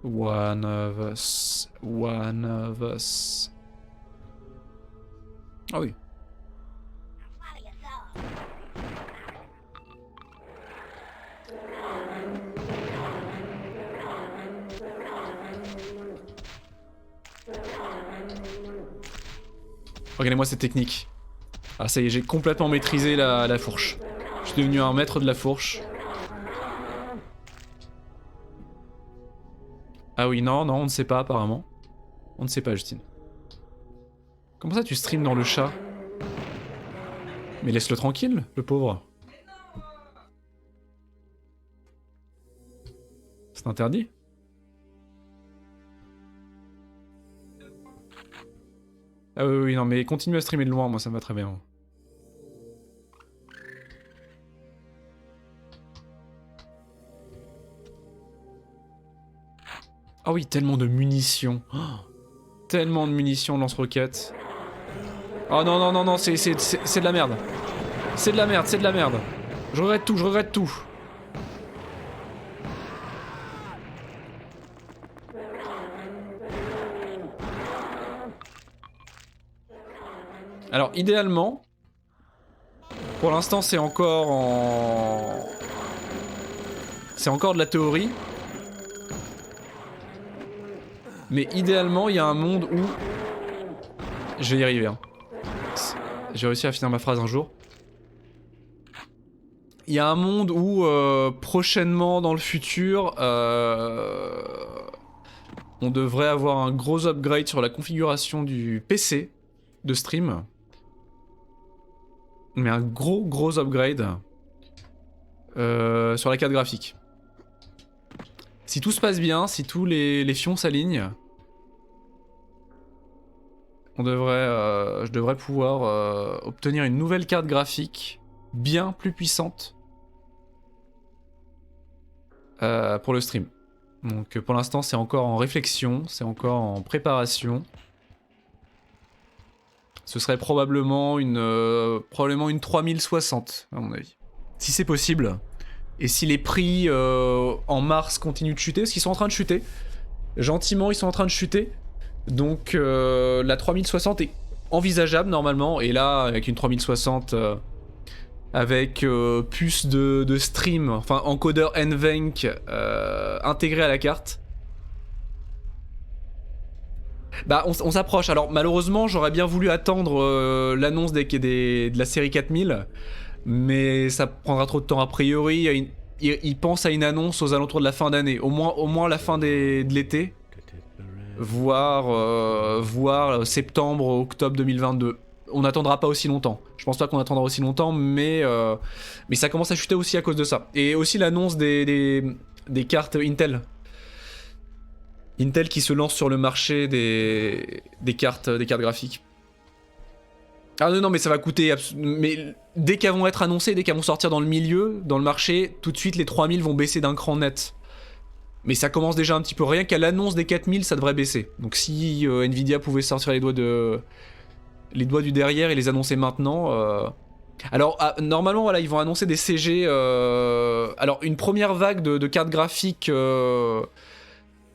One of us. One of us. Ah oui. Regardez-moi cette technique. Ah ça y est, j'ai complètement maîtrisé la fourche. Je suis devenu un maître de la fourche. Ah oui, non, non, on ne sait pas apparemment. On ne sait pas, Justine. Comment ça tu streams dans le chat? Mais laisse-le tranquille, le pauvre. C'est interdit? Ah oui, oui, non, mais continue à streamer de loin, moi ça me va très bien. Ah oui, tellement de munitions. Oh, tellement de munitions lance-roquettes. Oh non, non, non, non, c'est de la merde. C'est de la merde, c'est de la merde. Je regrette tout, je regrette tout. Alors, idéalement, pour l'instant, c'est encore en... C'est encore de la théorie. Mais idéalement, il y a un monde où... Je vais y arriver. Hein. J'ai réussi à finir ma phrase un jour. Il y a un monde où, prochainement dans le futur, on devrait avoir un gros upgrade sur la configuration du PC de stream. Mais un gros upgrade sur la carte graphique. Si tout se passe bien, si tous les fions s'alignent, je devrais pouvoir obtenir une nouvelle carte graphique bien plus puissante pour le stream. Donc pour l'instant c'est encore en réflexion, c'est encore en préparation. Ce serait probablement une 3060 à mon avis. Si c'est possible. Et si les prix en mars continuent de chuter, parce qu'ils sont en train de chuter. Gentiment ils sont en train de chuter. Donc la 3060 est envisageable normalement. Et là avec une 3060 avec puce de stream, enfin encodeur NVENC intégré à la carte. Bah on s'approche. Alors malheureusement j'aurais bien voulu attendre l'annonce de la série 4000. Mais ça prendra trop de temps a priori. Il pense à une annonce aux alentours de la fin d'année. Au moins la fin de l'été. Voire septembre, octobre 2022. On n'attendra pas aussi longtemps. Je pense pas qu'on attendra aussi longtemps, mais ça commence à chuter aussi à cause de ça. Et aussi l'annonce des cartes Intel. Intel qui se lance sur le marché des cartes graphiques. Ah non, mais ça va coûter... Mais dès qu'elles vont être annoncées, dès qu'elles vont sortir dans le milieu, dans le marché, tout de suite les 3000 vont baisser d'un cran net. Mais ça commence déjà un petit peu. Rien qu'à l'annonce des 4000, ça devrait baisser. Donc si Nvidia pouvait sortir les doigts du derrière et les annoncer maintenant... Alors normalement voilà, ils vont annoncer des CG... Alors une première vague de cartes graphiques...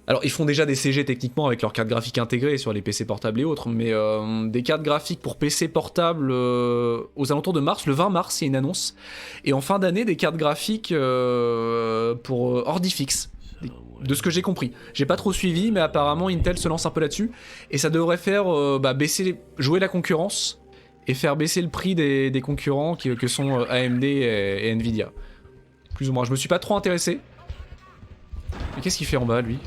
Alors ils font déjà des CG techniquement avec leurs cartes graphiques intégrées sur les PC portables et autres, mais des cartes graphiques pour PC portables aux alentours de mars, le 20 mars il y a une annonce, et en fin d'année des cartes graphiques pour Ordifix, de ce que j'ai compris. J'ai pas trop suivi, mais apparemment Intel se lance un peu là-dessus, et ça devrait faire jouer la concurrence, et faire baisser le prix des concurrents que sont AMD et Nvidia. Plus ou moins, je me suis pas trop intéressé. Mais qu'est-ce qu'il fait en bas lui ?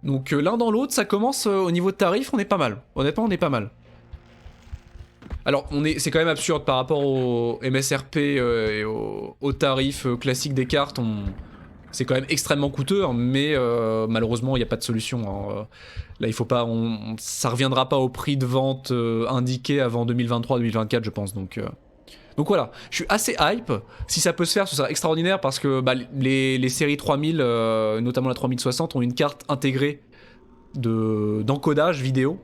Donc l'un dans l'autre, ça commence au niveau de tarif, on est pas mal. Honnêtement, on est pas mal. Alors, c'est quand même absurde par rapport au MSRP et au tarif classique des cartes. C'est quand même extrêmement coûteux, hein, mais malheureusement, il n'y a pas de solution. Hein. Là, il faut pas, ça reviendra pas au prix de vente indiqué avant 2023-2024, je pense. Donc voilà, je suis assez hype. Si ça peut se faire, ce sera extraordinaire parce que les séries 3000, notamment la 3060, ont une carte intégrée d'encodage vidéo.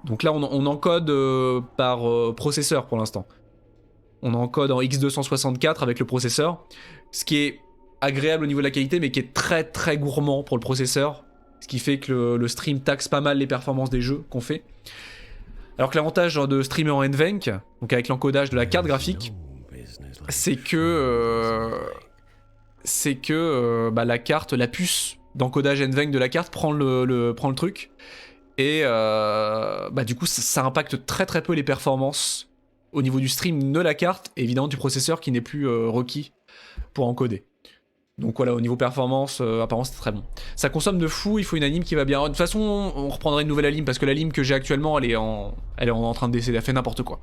Donc là, on encode par processeur pour l'instant. On encode en X264 avec le processeur, ce qui est agréable au niveau de la qualité, mais qui est très très gourmand pour le processeur. Ce qui fait que le stream taxe pas mal les performances des jeux qu'on fait. Alors que l'avantage de streamer en NVENC, donc avec l'encodage de la carte graphique, c'est que la carte, la puce d'encodage NVENC de la carte prend le truc, et du coup ça impacte très très peu les performances au niveau du stream de la carte, et évidemment du processeur qui n'est plus requis pour encoder. Donc voilà, au niveau performance, apparemment c'était très bon. Ça consomme de fou, il faut une anim qui va bien. De toute façon, on reprendra une nouvelle anim parce que la anim que j'ai actuellement, elle est en train de décéder, elle fait n'importe quoi.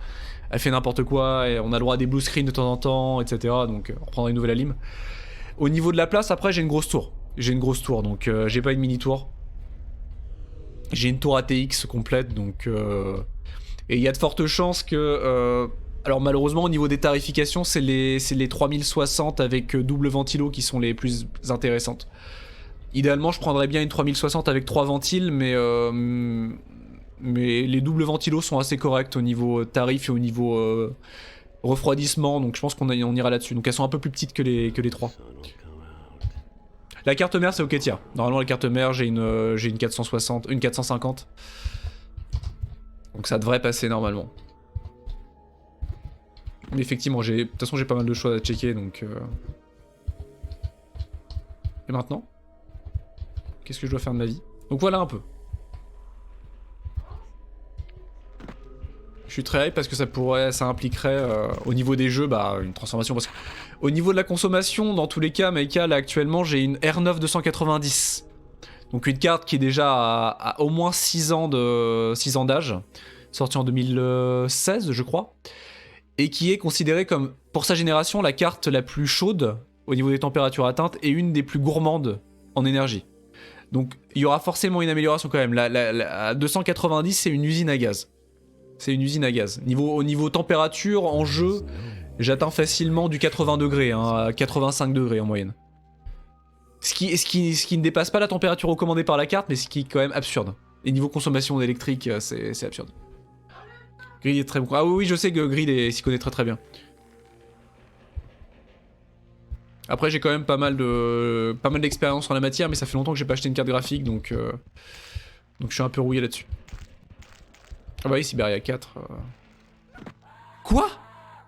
Elle fait n'importe quoi, et on a le droit à des blue screens de temps en temps, etc. Donc on reprendra une nouvelle anim. Au niveau de la place, après j'ai une grosse tour. Donc j'ai pas une mini tour. J'ai une tour ATX complète, donc... Et il y a de fortes chances que... Alors malheureusement au niveau des tarifications c'est les 3060 avec double ventilo qui sont les plus intéressantes. Idéalement je prendrais bien une 3060 avec 3 ventiles, mais les doubles ventilos sont assez corrects au niveau tarif et au niveau refroidissement, donc je pense qu'on ira là-dessus. Donc elles sont un peu plus petites que les 3. La carte mère c'est ok tiens. Normalement la carte mère j'ai une 460, une 450. Donc ça devrait passer normalement. Mais effectivement, de toute façon j'ai pas mal de choses à checker, donc... Et maintenant ? Qu'est-ce que je dois faire de ma vie ? Donc voilà un peu. Je suis très hype parce que ça impliquerait au niveau des jeux une transformation. Parce que au niveau de la consommation, dans tous les cas, Meika, là actuellement j'ai une R9 290. Donc une carte qui est déjà à au moins 6 ans d'âge, sortie en 2016 je crois. Et qui est considérée comme, pour sa génération, la carte la plus chaude au niveau des températures atteintes et une des plus gourmandes en énergie. Donc il y aura forcément une amélioration quand même. À 290, c'est une usine à gaz. C'est une usine à gaz. Au niveau température, en jeu, j'atteins facilement du 80 degrés, hein, à 85 degrés en moyenne. Ce qui ne dépasse pas la température recommandée par la carte, mais ce qui est quand même absurde. Et niveau consommation d'électrique, c'est absurde. Grid est très bon. Ah oui, je sais que Grid s'y connaît très très bien. Après, j'ai quand même pas mal d'expérience en la matière, mais ça fait longtemps que j'ai pas acheté une carte graphique, donc je suis un peu rouillé là-dessus. Ah bah oui, Siberia 4. Quoi?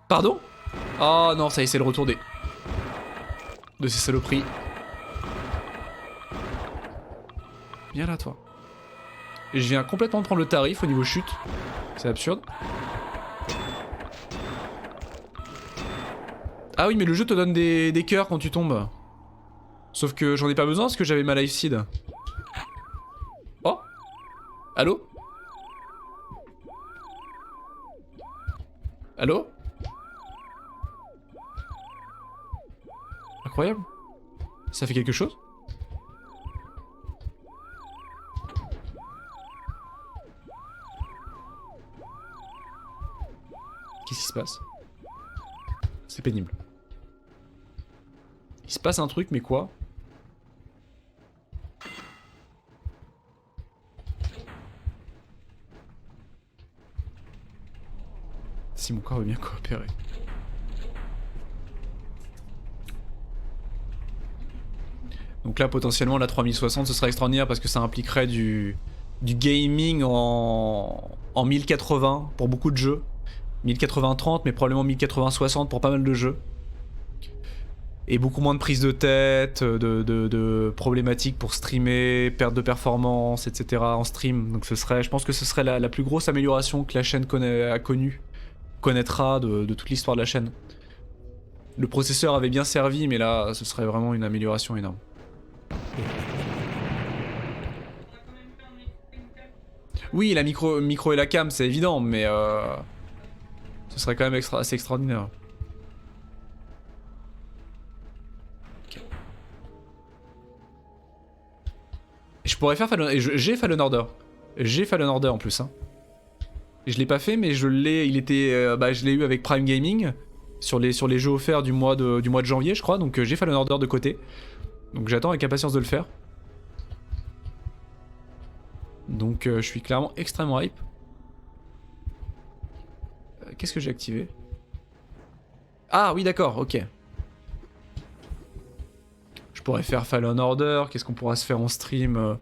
Pardon? Oh non, ça y est, c'est le retour de ces saloperies. Viens là, toi. Et je viens complètement de prendre le tarif au niveau chute. C'est absurde. Ah oui, mais le jeu te donne des cœurs quand tu tombes. Sauf que j'en ai pas besoin parce que j'avais ma life seed. Oh? Allô? Allô? Incroyable. Ça fait quelque chose? Qu'est-ce qui se passe? C'est pénible. Il se passe un truc, mais quoi? Si mon corps veut bien coopérer. Donc là, potentiellement, la 3060, ce serait extraordinaire parce que ça impliquerait du gaming en 1080 pour beaucoup de jeux. 1080-30, mais probablement 1080-60 pour pas mal de jeux. Et beaucoup moins de prise de tête, de problématiques pour streamer, perte de performance, etc. en stream. Donc je pense que ce serait la plus grosse amélioration que la chaîne connaîtra de toute l'histoire de la chaîne. Le processeur avait bien servi, mais là, ce serait vraiment une amélioration énorme. Oui, la micro et la cam, c'est évident, mais ce serait quand même assez extraordinaire. Okay. Je pourrais faire j'ai Fallen Order. J'ai Fallen Order en plus. Hein. Je l'ai pas fait, mais je l'ai. Je l'ai eu avec Prime Gaming sur les jeux offerts du mois de janvier, je crois. Donc j'ai Fallen Order de côté. Donc j'attends avec impatience de le faire. Donc je suis clairement extrêmement hype. Qu'est-ce que j'ai activé? Ah oui, d'accord, ok. Je pourrais faire Fallen Order. Qu'est-ce qu'on pourra se faire en stream?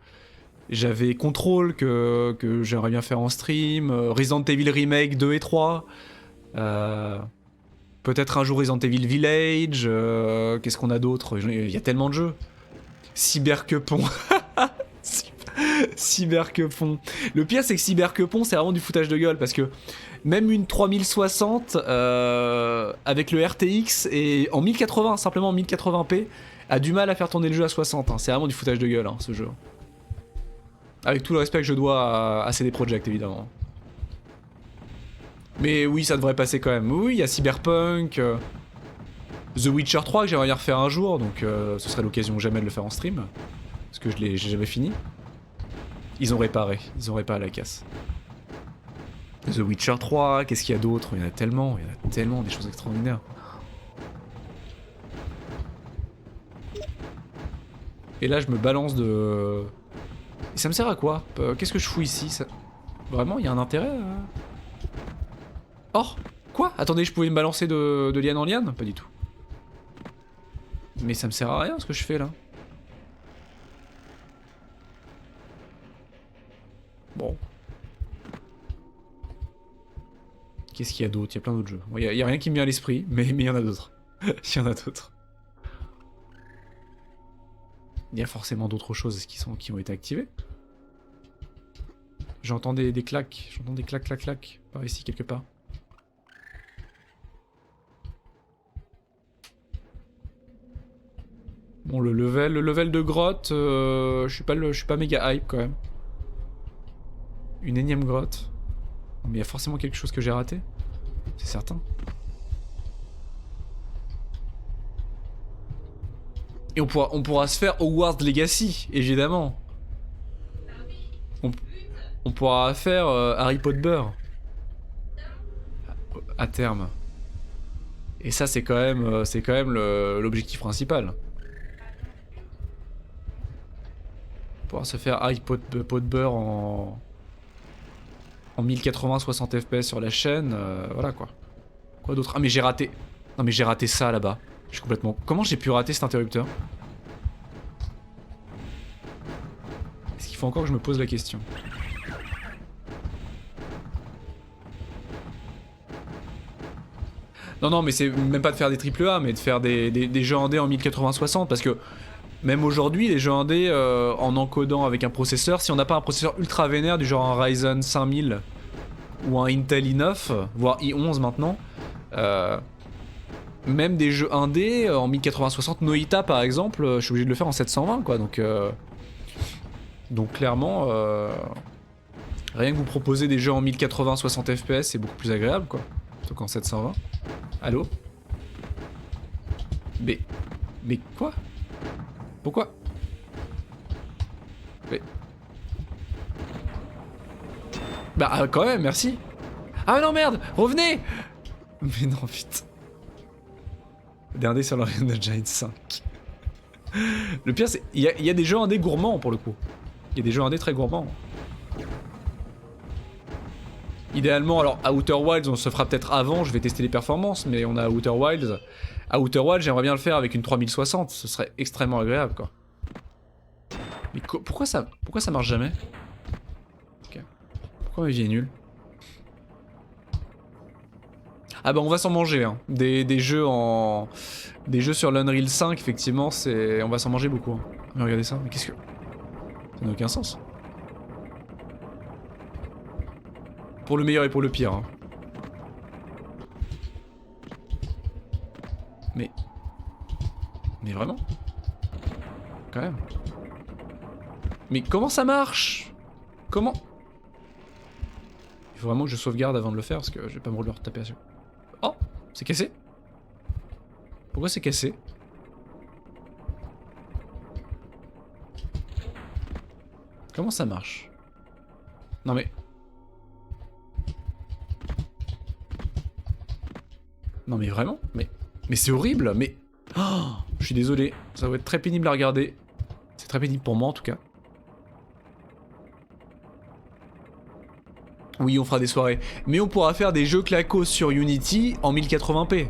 J'avais Control que j'aimerais bien faire en stream. Resident Evil Remake 2 et 3. Peut-être un jour Resident Evil Village. Qu'est-ce qu'on a d'autre? Il y a tellement de jeux. Cyberquepon. Cyberquepon. Le pire, c'est que Cyberquepon, c'est vraiment du foutage de gueule parce que même une 3060 avec le RTX et en 1080, simplement en 1080p, a du mal à faire tourner le jeu à 60. Hein. C'est vraiment du foutage de gueule, hein, ce jeu. Avec tout le respect que je dois à CD Projekt, évidemment. Mais oui, ça devrait passer quand même. Oui, il y a Cyberpunk, The Witcher 3 que j'aimerais bien refaire un jour, donc ce serait l'occasion jamais de le faire en stream. Parce que j'ai jamais fini. Ils ont réparé à la casse. The Witcher 3, qu'est-ce qu'il y a d'autre? Il y en a tellement, des choses extraordinaires. Et là, je me balance de... Et ça me sert à quoi? Qu'est-ce que je fous ici? Ça... Vraiment, il y a un intérêt Oh! Quoi? Attendez, je pouvais me balancer de liane en liane? Pas du tout. Mais ça me sert à rien ce que je fais là. Bon. Qu'est-ce qu'il y a d'autre? Il y a plein d'autres jeux. Il y a rien qui me vient à l'esprit, mais il y en a d'autres. Il y en a d'autres. Il y a forcément d'autres choses qui ont été activées. J'entends des claques. J'entends des claques, claques, claques. Par ici, quelque part. Bon, le level de grotte, je suis pas méga hype quand même. Une énième grotte. Mais il y a forcément quelque chose que j'ai raté. C'est certain. Et on pourra se faire Hogwarts Legacy, évidemment. on pourra faire Harry Potter à terme. Et ça c'est quand même l'objectif principal. On pourra se faire Harry Potter en 1080 60 fps sur la chaîne, voilà quoi. Quoi d'autre? Ah mais j'ai raté. Non mais j'ai raté ça là-bas. Je suis complètement... Comment j'ai pu rater cet interrupteur? Est-ce qu'il faut encore que je me pose la question? Non mais c'est même pas de faire des AAA mais de faire des jeux indés en 1080-60 parce que même aujourd'hui les jeux indés en encodant avec un processeur, si on n'a pas un processeur ultra vénère du genre un Ryzen 5000 ou un Intel i9, voire i11 maintenant, même des jeux indés en 1080-60, Noita par exemple, je suis obligé de le faire en 720 quoi, donc clairement rien que vous proposer des jeux en 1080-60 fps c'est beaucoup plus agréable quoi, plutôt qu'en 720. Allô? Mais quoi? Pourquoi? Mais... Bah quand même, merci. Ah non merde, revenez. Mais non vite. Dernier sur l'Ariana Giant 5. Le pire c'est, il y a des jeux indés gourmands pour le coup. Il y a des jeux indés très gourmands. Idéalement, alors à Outer Wilds on se fera peut-être avant, je vais tester les performances, mais on a Outer Wilds. À Outer Wilds j'aimerais bien le faire avec une 3060, ce serait extrêmement agréable quoi. Mais pourquoi ça marche jamais? Ok. Pourquoi ma vie est nulle? Ah bah on va s'en manger hein. Des jeux sur l'Unreal 5 effectivement c'est... On va s'en manger beaucoup hein. Mais regardez ça, mais qu'est-ce que... Ça n'a aucun sens. Pour le meilleur et pour le pire hein. Mais vraiment? Quand même. Mais comment ça marche? Comment? Il faut vraiment que je sauvegarde avant de le faire parce que je vais pas me le retaper dessus. Oh! C'est cassé? Pourquoi c'est cassé? Comment ça marche? Non mais... Non mais vraiment? Mais c'est horrible, mais... Oh, je suis désolé, ça va être très pénible à regarder. C'est très pénible pour moi en tout cas. Oui, on fera des soirées. Mais on pourra faire des jeux clacos sur Unity en 1080p.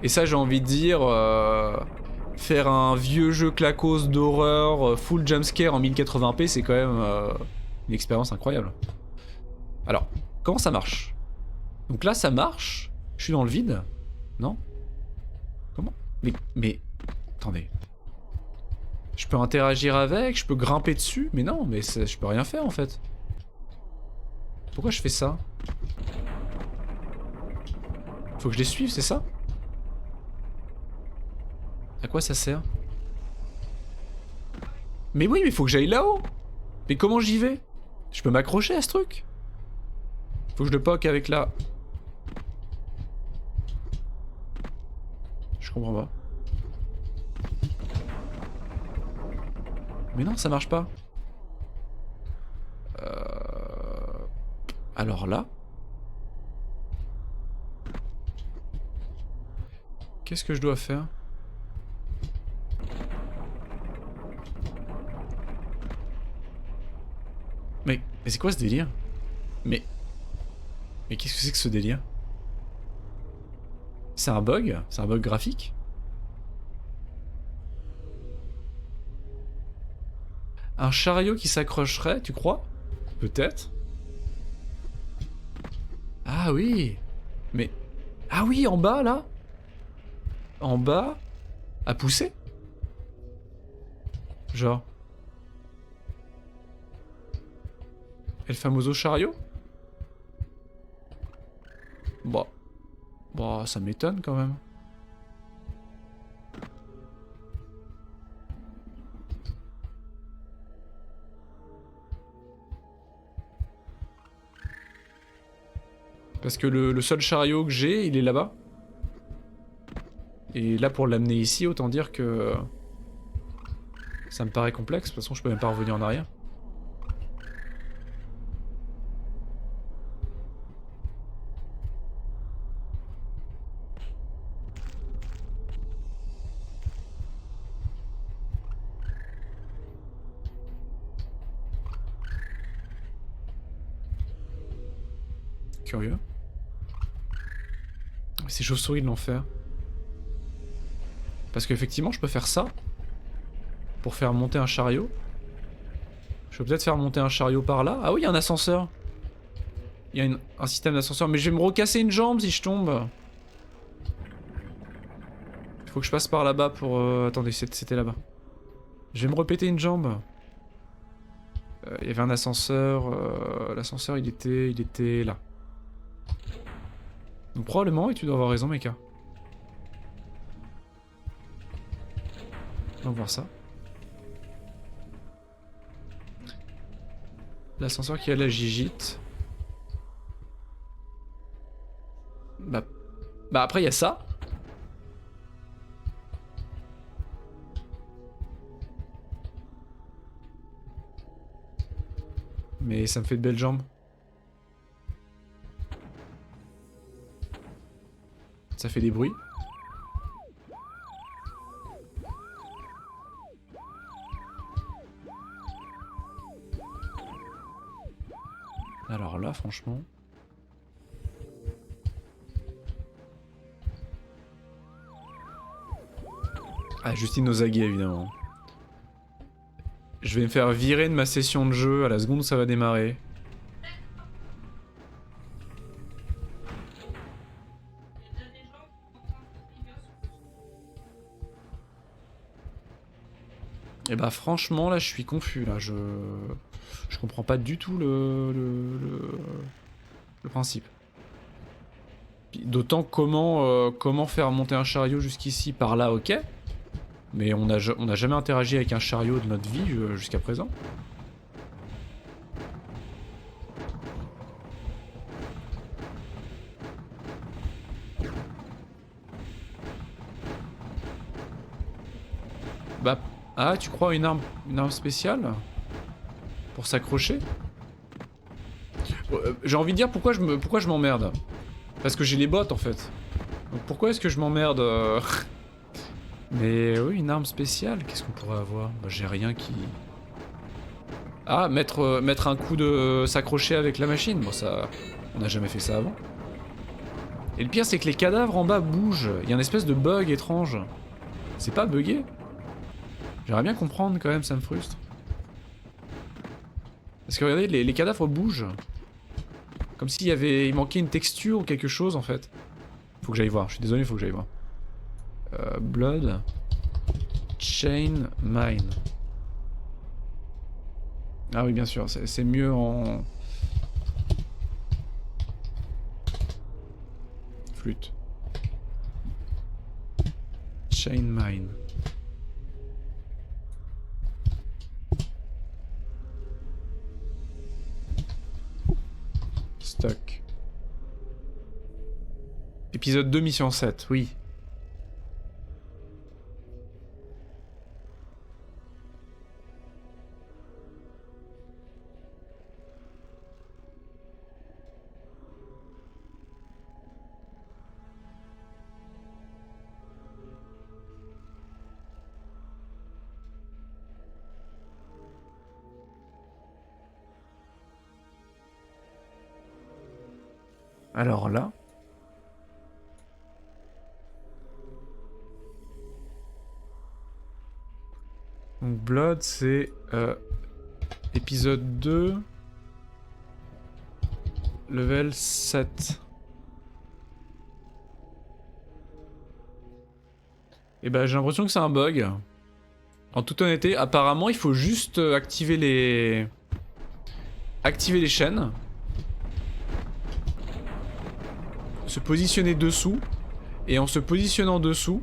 Et ça, j'ai envie de dire... faire un vieux jeu clacos d'horreur full jumpscare en 1080p, c'est quand même une expérience incroyable. Alors, comment ça marche? Donc là, ça marche. Je suis dans le vide? Non? Comment? Mais... Attendez. Je peux interagir avec, je peux grimper dessus, mais non, mais je peux rien faire en fait. Pourquoi je fais ça? Faut que je les suive, c'est ça? À quoi ça sert? Mais oui, mais faut que j'aille là-haut. Mais comment j'y vais? Je peux m'accrocher à ce truc? Faut que je le poque avec la... Je comprends pas. Mais non, ça marche pas. Alors là... Qu'est-ce que je dois faire? Mais c'est quoi ce délire? Mais qu'est-ce que c'est que ce délire? C'est un bug? C'est un bug graphique? Un chariot qui s'accrocherait, tu crois? Peut-être. Ah oui! Mais... Ah oui, en bas, là? En bas? À pousser? Genre... El famoso chariot? Bah... Bah, ça m'étonne quand même. Parce que le seul chariot que j'ai, il est là-bas. Et là, pour l'amener ici, autant dire que... Ça me paraît complexe, de toute façon je peux même pas revenir en arrière. Curieux. Ces chauves-souris de l'enfer. Parce qu'effectivement, je peux faire ça. Pour faire monter un chariot. Je peux peut-être faire monter un chariot par là. Ah oui, il y a un ascenseur. Il y a un système d'ascenseur. Mais je vais me recasser une jambe si je tombe. Il faut que je passe par là-bas pour... Attendez, c'était là-bas. Je vais me repéter une jambe. Il y avait un ascenseur. L'ascenseur, il était là. Donc probablement, et tu dois avoir raison, Mecha. On va voir ça. L'ascenseur qui a la gigite. Bah après, il y a ça. Mais ça me fait de belles jambes. Ça fait des bruits. Alors là, franchement... Ah, Justine Ozagi, évidemment. Je vais me faire virer de ma session de jeu à la seconde où ça va démarrer. Et bah franchement là je suis confus là, je comprends pas du tout le principe. D'autant comment faire monter un chariot jusqu'ici par là, ok. Mais on a jamais interagi avec un chariot de notre vie jusqu'à présent. Bah, ah, tu crois une arme spéciale pour s'accrocher? J'ai envie de dire pourquoi je m'emmerde. Parce que j'ai les bottes en fait. Donc pourquoi est-ce que je m'emmerde Mais oui, une arme spéciale, qu'est-ce qu'on pourrait avoir? Bah, j'ai rien qui... Ah, mettre un coup de... s'accrocher avec la machine. Bon, ça... On n'a jamais fait ça avant. Et le pire, c'est que les cadavres en bas bougent. Il y a une espèce de bug étrange. C'est pas buggé? J'aimerais bien comprendre quand même, ça me frustre. Parce que regardez, les cadavres bougent. Comme s'il il manquait une texture ou quelque chose en fait. Faut que j'aille voir, je suis désolé, faut que j'aille voir. Blood. Chain Mine. Ah oui, bien sûr, c'est mieux en... Flûte. Chain Mine. Stock. Épisode 2, mission 7, oui. Alors là... Donc Blood c'est épisode 2 level 7. Et bah j'ai l'impression que c'est un bug. En toute honnêteté, apparemment il faut juste activer les chaînes. Se positionner dessous. Et en se positionnant dessous,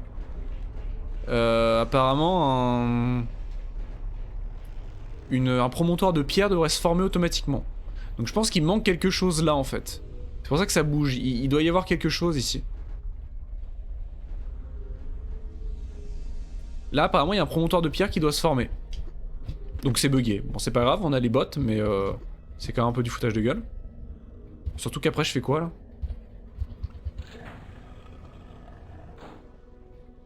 apparemment un promontoire de pierre devrait se former automatiquement. Donc je pense qu'il manque quelque chose là en fait. C'est pour ça que ça bouge. Il doit y avoir quelque chose ici. Là apparemment il y a un promontoire de pierre qui doit se former. Donc c'est bugué. Bon c'est pas grave, on a les bottes, mais c'est quand même un peu du foutage de gueule. Surtout qu'après je fais quoi là?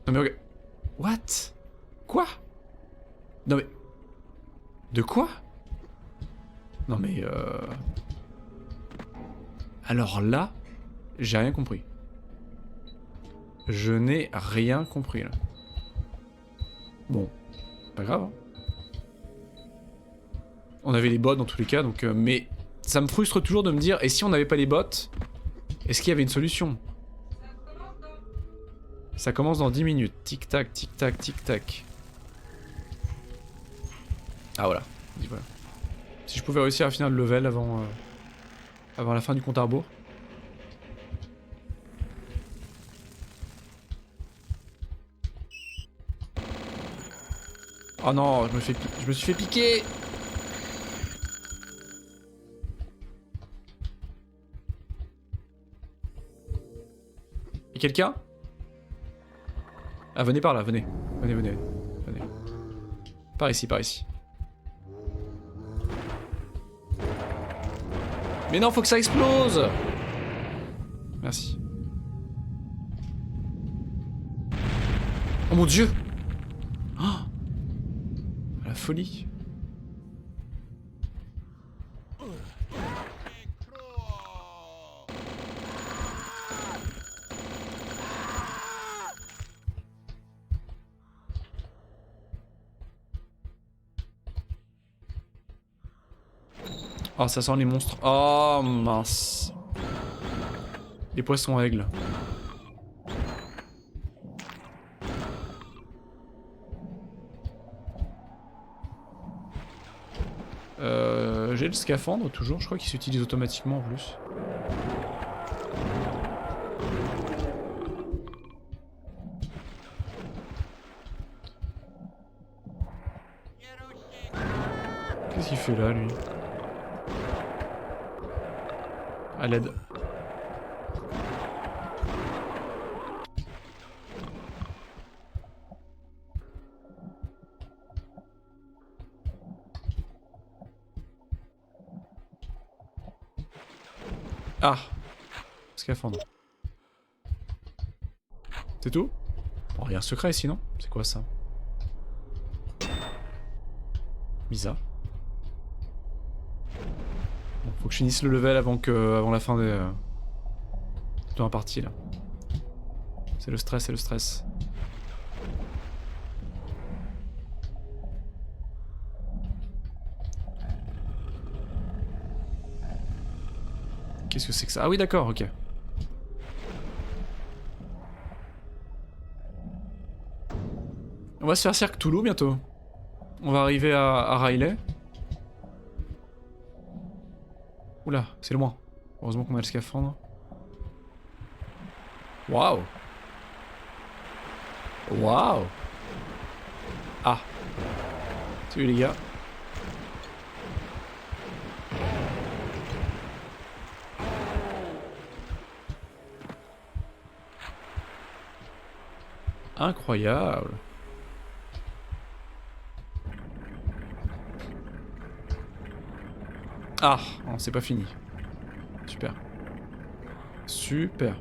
Non mais regarde. What? Quoi? Non mais... De quoi? Non mais Alors là, j'ai rien compris. Je n'ai rien compris là. Bon, pas grave. Hein. On avait les bots dans tous les cas, donc mais ça me frustre toujours de me dire, et si on n'avait pas les bots, est-ce qu'il y avait une solution? Ça commence dans 10 minutes. Tic tac, tic tac, tic tac. Ah voilà. Voilà. Si je pouvais réussir à finir le level avant, avant la fin du compte à rebours. Oh non, je me suis fait piquer. Et quelqu'un? Ah venez par là, venez. Venez. Par ici, par ici. Mais non, faut que ça explose. Merci. Oh mon dieu. Oh, la folie. Oh, ça sent les monstres. Oh, mince. Les poissons aigles. J'ai le scaphandre toujours, je crois qu'il s'utilise automatiquement en plus. Qu'est-ce qu'il fait là, lui? À l'aide. Ah, scaphandre. C'est tout? Bon, rien de secret ici, non? C'est quoi ça? Bizarre. Bon, faut que je finisse le level avant la fin de la partie là. C'est le stress, c'est le stress. Qu'est-ce que c'est que ça? Ah oui d'accord, ok. On va se faire Cirque Toulouse bientôt. On va arriver à Riley. Oula, c'est loin. Heureusement qu'on a le scaphandre. Waouh. Waouh. Ah. Salut les gars. Incroyable. Ah, non, c'est pas fini. Super. Super.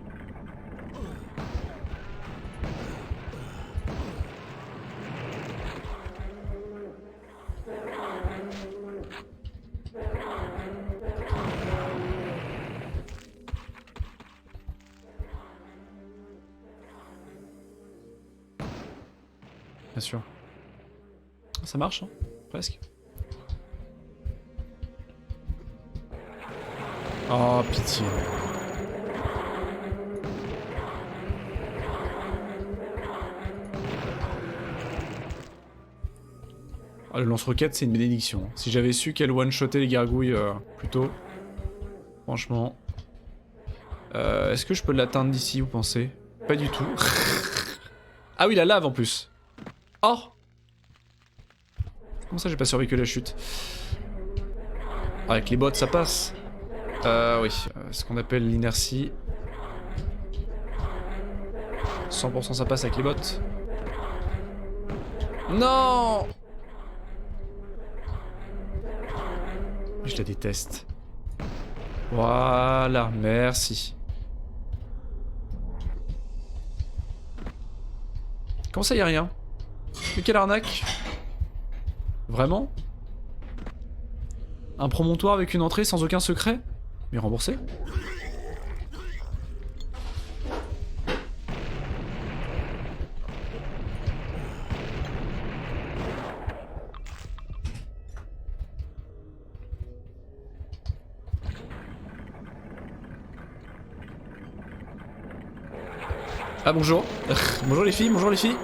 Bien sûr. Ça marche, hein? Presque. Oh, pitié. Oh, le lance-roquette, c'est une bénédiction. Si j'avais su qu'elle one-shotait les gargouilles plus tôt. Franchement. Est-ce que je peux l'atteindre d'ici, vous pensez? Pas du tout. Ah oui, la lave en plus. Oh! Comment ça j'ai pas survécu à la chute? Avec les bottes ça passe. Oui, ce qu'on appelle l'inertie. 100% ça passe avec les bottes. Non! Je la déteste. Voilà, merci. Comment ça y a rien? Mais quelle arnaque! Vraiment? Un promontoire avec une entrée sans aucun secret? Mais remboursé? Ah bonjour. Bonjour les filles, bonjour les filles.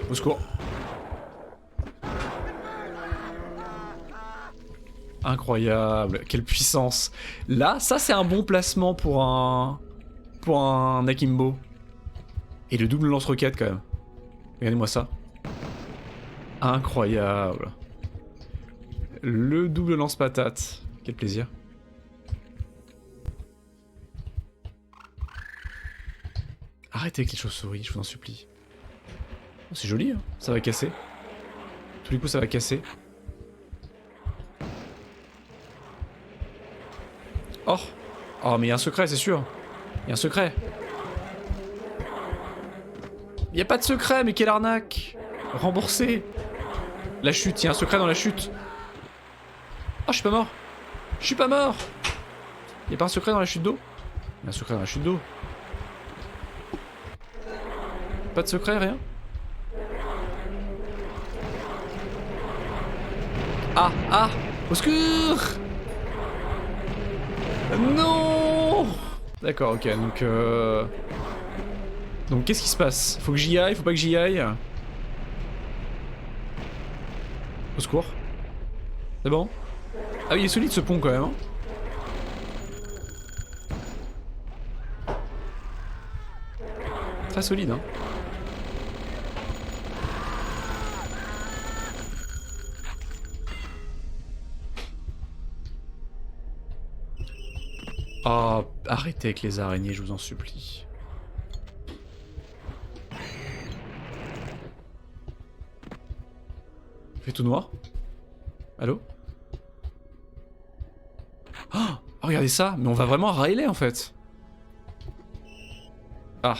Au secours. Incroyable, quelle puissance. Là, ça c'est un bon placement pour un Akimbo. Et le double lance-roquette quand même. Regardez-moi ça. Incroyable. Le double lance-patate. Quel plaisir. Arrêtez avec les chauves-souris, je vous en supplie. Oh, c'est joli, hein. Ça va casser. Tous les coups ça va casser. Oh. Oh mais il y a un secret, c'est sûr. Il y a un secret. Il y a pas de secret, mais quelle arnaque. Remboursé. La chute, il y a un secret dans la chute. Oh, je suis pas mort. Je suis pas mort. Il y a pas un secret dans la chute d'eau? Il y a un secret dans la chute d'eau. Pas de secret, rien? Ah, ah, au secours! Non! D'accord, ok, donc qu'est-ce qui se passe? Faut que j'y aille, faut pas que j'y aille? Au secours. C'est bon? Ah oui, il est solide ce pont quand même, hein. Très solide, hein. Oh, arrêtez avec les araignées, je vous en supplie. Il fait tout noir. Allô? Oh, regardez ça, mais on va vraiment à Riley en fait. Ah.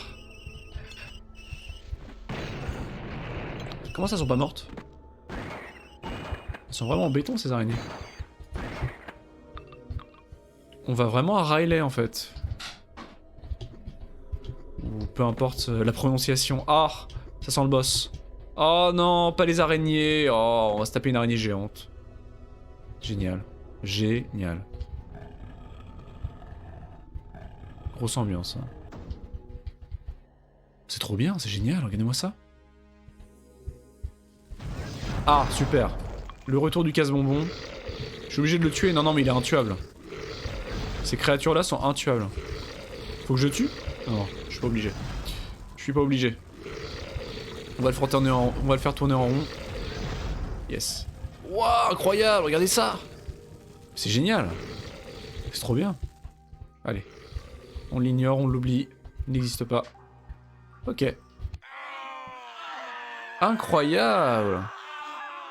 Comment ça, elles sont pas mortes? Elles sont vraiment en béton ces araignées. On va vraiment à Riley en fait. Ou peu importe la prononciation. Ah, ça sent le boss. Oh non, pas les araignées. Oh, on va se taper une araignée géante. Génial. Génial. Grosse ambiance. Hein. C'est trop bien, c'est génial, regardez-moi ça. Ah, super. Le retour du casse-bonbon. Je suis obligé de le tuer. Non, non, mais il est intuable. Ces créatures-là sont intuables. Faut que je tue? Non, je suis pas obligé. Je suis pas obligé. On va le faire tourner en rond. Yes. Waouh, incroyable, regardez ça. C'est génial. C'est trop bien. Allez. On l'ignore, on l'oublie. Il n'existe pas. Ok. Incroyable.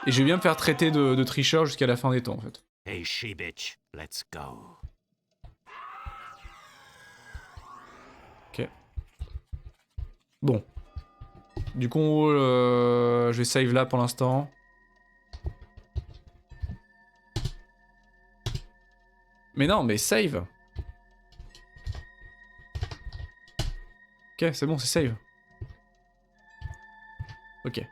Et je vais bien me faire traiter de tricheur jusqu'à la fin des temps en fait. Hey, she-bitch, let's go. Ok. Bon. Du coup, je vais save là pour l'instant. Mais non, mais save. Ok, c'est bon, c'est save. Ok.